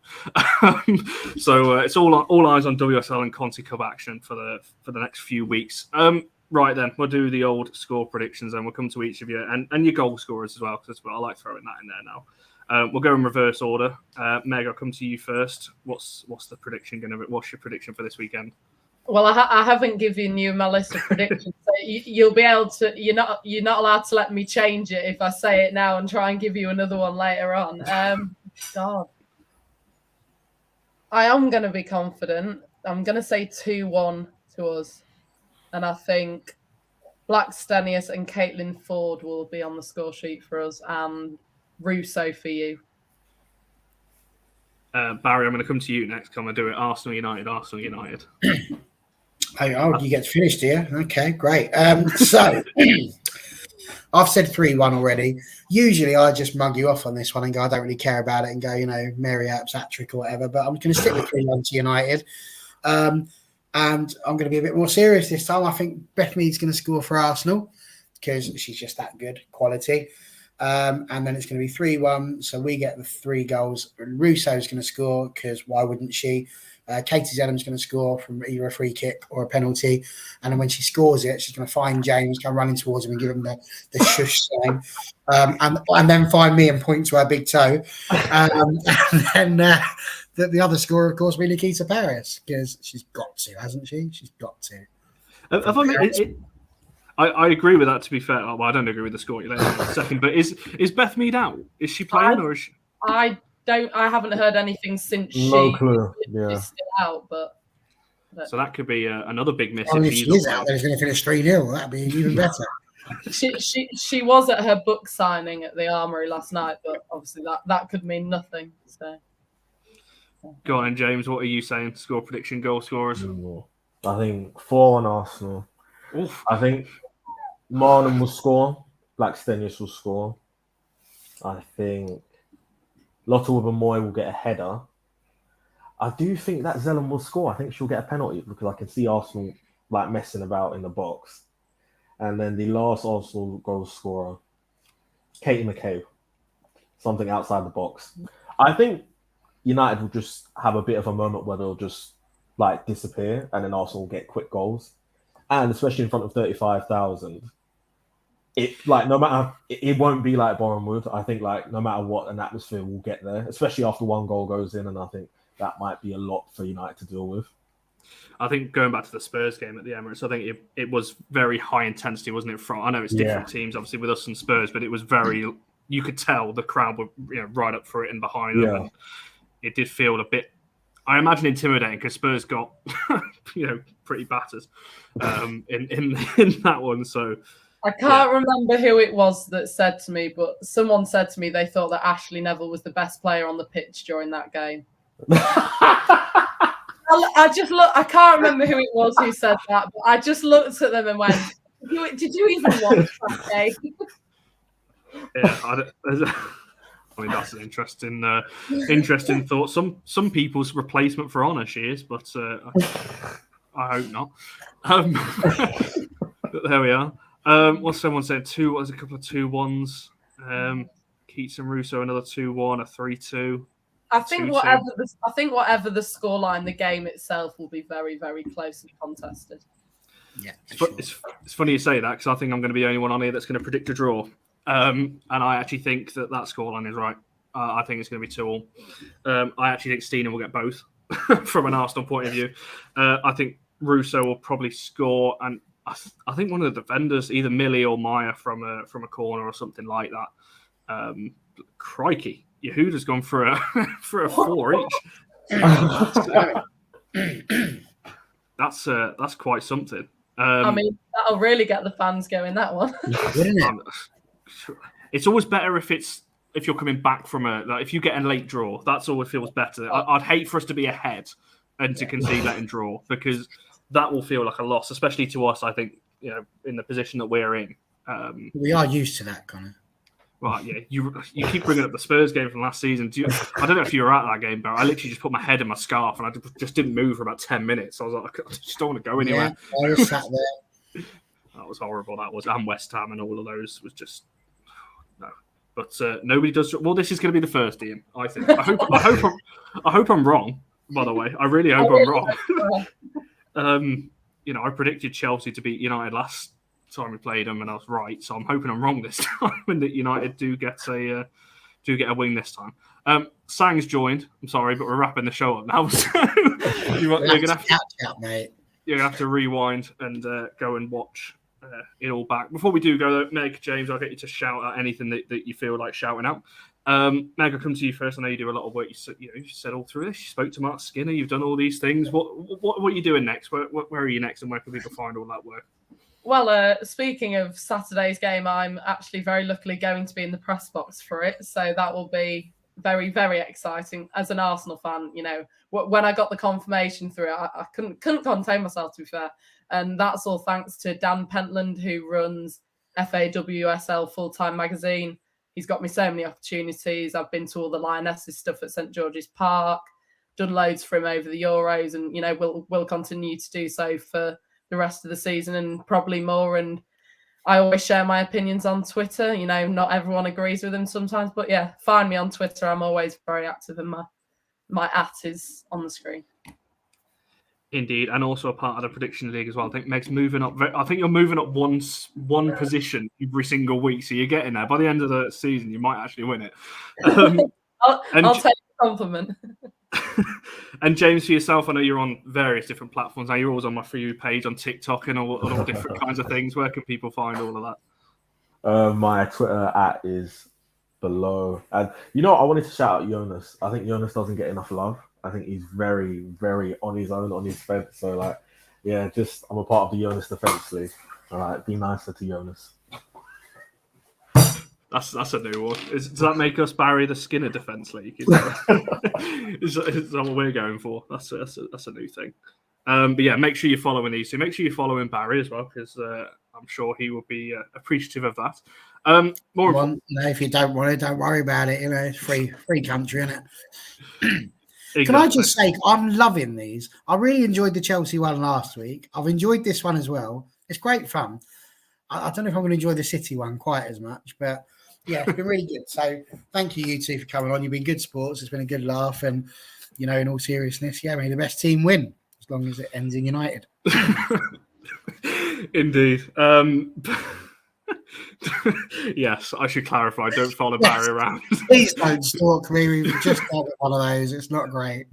So it's all eyes on WSL and Conti Cup action for the next few weeks. Right then, we'll do the old score predictions, and we'll come to each of you and your goal scorers as well, because I like throwing that in there now. We'll go in reverse order. Meg, I'll come to you first. What's the prediction going to be? What's your prediction for this weekend?
Well, I haven't given you my list of predictions. So you'll be able to. You're not allowed to let me change it if I say it now and try and give you another one later on. God, I am going to be confident. I'm going to say 2-1 to us, and I think Black Stenius and Caitlin Ford will be on the score sheet for us, and Russo for you.
Barry, I'm going to come to you next. I'm going to do it. Arsenal United.
Oh, you get finished here. Okay, great. So I've said 3-1 already. Usually I just mug you off on this one and go, I don't really care about it, and go, Mary Earps hat-trick or whatever. But I'm going to stick with 3-1 to United. And I'm going to be a bit more serious this time. I think Beth Mead's going to score for Arsenal, because she's just that good quality. And then it's going to be 3-1. So we get the 3 goals. Russo's going to score, because why wouldn't she? Katie Zedham's going to score from either a free kick or a penalty. And then when she scores it, she's going to find James, come running towards him and give him the shush sign. And then find me and point to her big toe. And then the other scorer, of course, will be Nikita Parris, because she's got to, hasn't she? She's got to.
I agree with that, to be fair. Well, I don't agree with the score later in a second, but is Beth Mead out? Is she playing, or is she?
I haven't heard anything since she's still out, but
so that could be another big miss.
If she is out, then it's going to finish 3-0. That'd be even better.
She was at her book signing at the Armoury last night, but obviously that could mean nothing. So
go on, James. What are you saying? Score prediction, goal scorers.
I think 4-1 Arsenal.
Oof.
I think Marnham will score. Black Stenius will score. I think Lotte Wubben-Moy will get a header. I do think that Zellum will score. I think she'll get a penalty, because I can see Arsenal messing about in the box. And then the last Arsenal goal scorer, Katie McCabe. Something outside the box. I think United will just have a bit of a moment where they'll just disappear, and then Arsenal will get quick goals. And especially in front of 35,000, it no matter, it won't be like Boreham Wood. I think no matter what, an atmosphere will get there, especially after one goal goes in, and I think that might be a lot for United to deal with.
I think going back to the Spurs game at the Emirates, I think it was very high intensity, wasn't it? I know it's different teams, obviously, with us and Spurs, but it was very. You could tell the crowd were right up for it and behind them. And it did feel a bit. I imagine intimidating, because Spurs got pretty battered in that one. So
I can't remember who it was that said to me, but someone said to me they thought that Ashley Neville was the best player on the pitch during that game. I can't remember who it was who said that, but I just looked at them and went, "Did you even watch that game?"
Yeah, I mean, that's an interesting thought. Some people's replacement for Ona, she is, but I hope not. But there we are. What someone said, was a couple of 2-1s. Keats and Russo, another 2-1, a 3-2.
I think whatever the scoreline, the game itself will be very, very close and contested.
Yeah,
it's funny you say that because I think I'm going to be the only one on here that's going to predict a draw, and I actually think that scoreline is right. I think it's going to be 2-2. I actually think Steiner will get both from an Arsenal point of view. I think Russo will probably score, and I think one of the defenders, either Millie or Maya, from a corner or something like that. Crikey, Yehuda's gone for a 4 each. That's quite something.
I mean, that'll really get the fans going, that one.
It's always better if you're coming back from if you get a late draw. That's always feels better. I'd hate for us to be ahead and to concede that and draw, because that will feel like a loss, especially to us. I think, in the position that we're in.
We are used to that, Connor.
Right, yeah. You keep bringing up the Spurs game from last season. I don't know if you were at that game, but I literally just put my head in my scarf and I just didn't move for about 10 minutes. I was like, I just don't want to go anywhere.
Yeah, I was sat there.
That was horrible. That was, and West Ham and all of those was just no. But nobody does. Well, this is going to be the first, Ian. I think. I hope I'm wrong. By the way, I really hope I'm wrong. I predicted Chelsea to beat United last time we played them, and I was right. So I'm hoping I'm wrong this time, and that United do get a win this time. Sang's joined. I'm sorry, but we're wrapping the show up now. So you're gonna have to
catch up, mate.
You're gonna have to rewind and go and watch it all back. Before we do go, though, Meg, James, I'll get you to shout out anything that you feel like shouting out. Meg, I'll come to you first. I know you do a lot of work. You said all through this. You spoke to Mark Skinner. You've done all these things. What are you doing next? Where are you next, and where can people find all that work?
Well, speaking of Saturday's game, I'm actually very luckily going to be in the press box for it. So that will be very, very exciting. As an Arsenal fan, when I got the confirmation through it, I couldn't contain myself, to be fair. And that's all thanks to Dan Pentland, who runs FAWSL Full-Time Magazine. He's got me so many opportunities. I've been to all the Lionesses stuff at St George's Park, done loads for him over the Euros, and, we'll continue to do so for the rest of the season and probably more. And I always share my opinions on Twitter. Not everyone agrees with them sometimes, but yeah, find me on Twitter. I'm always very active, and my @ is on the screen.
Indeed, and also a part of the prediction league as well. I think Meg's moving up. I think you're moving up one position every single week, so you're getting there. By the end of the season, you might actually win it.
I'll take the compliment.
And James, for yourself, I know you're on various different platforms now. You're always on my For You page on TikTok and all different kinds of things. Where can people find all of that?
My Twitter @ is below. And I wanted to shout out Jonas. I think Jonas doesn't get enough love. I think he's very, very on his own, on his fence. So, I'm a part of the Jonas Defence League. All right, be nicer to Jonas.
That's a new one. Does that make us Barry the Skinner Defence League? Is that what we're going for? That's a new thing. But yeah, make sure you're following these. So make sure you're following Barry as well, because I'm sure he will be appreciative of that.
If you don't want it, don't worry about it. It's free country, isn't it?
Exactly.
Can I just say, I'm loving these. I really enjoyed the Chelsea one last week. I've enjoyed this one as well. It's great fun. I don't know if I'm going to enjoy the City one quite as much, but yeah, it's been really good. So thank you two for coming on. You've been good sports. It's been a good laugh. And, in all seriousness, may the best team win, as long as it ends in United.
Indeed. Yes, I should clarify. Don't follow Barry around.
Please don't stalk me. We've just got one of those. It's not great.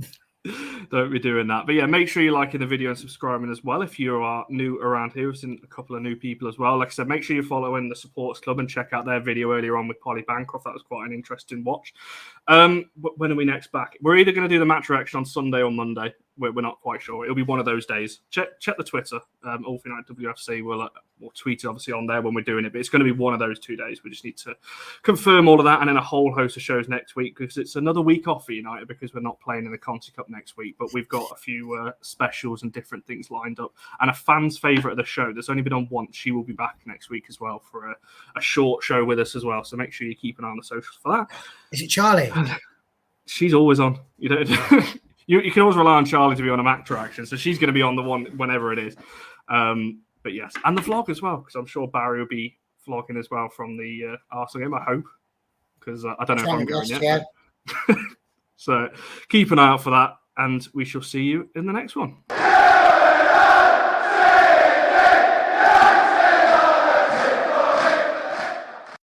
Don't be doing that. But yeah, make sure you're liking the video and subscribing as well. If you are new around here, we've seen a couple of new people as well. Like I said, make sure you're following the Supporters Club and check out their video earlier on with Polly Bancroft. That was quite an interesting watch. When are we next back? We're either going to do the match reaction on Sunday or Monday. We're not quite sure. It'll be one of those days. Check the Twitter. All for United WFC. We'll tweet it obviously on there when we're doing it, but it's going to be one of those 2 days. We just need to confirm all of that, and then a whole host of shows next week, because it's another week off for United because we're not playing in the Conti Cup next week. But we've got a few specials and different things lined up, and a fan's favourite of the show that's only been on once. She will be back next week as well for a short show with us as well. So make sure you keep an eye on the socials for that.
Is it Charlie?
She's always on. You don't. You can always rely on Charlie to be on a match reaction, so she's going to be on the one whenever it is. But yes, and the vlog as well, because I'm sure Barry will be vlogging as well from the Arsenal game, I hope, because I don't know if I'm going yet. So keep an eye out for that, and we shall see you in the next one.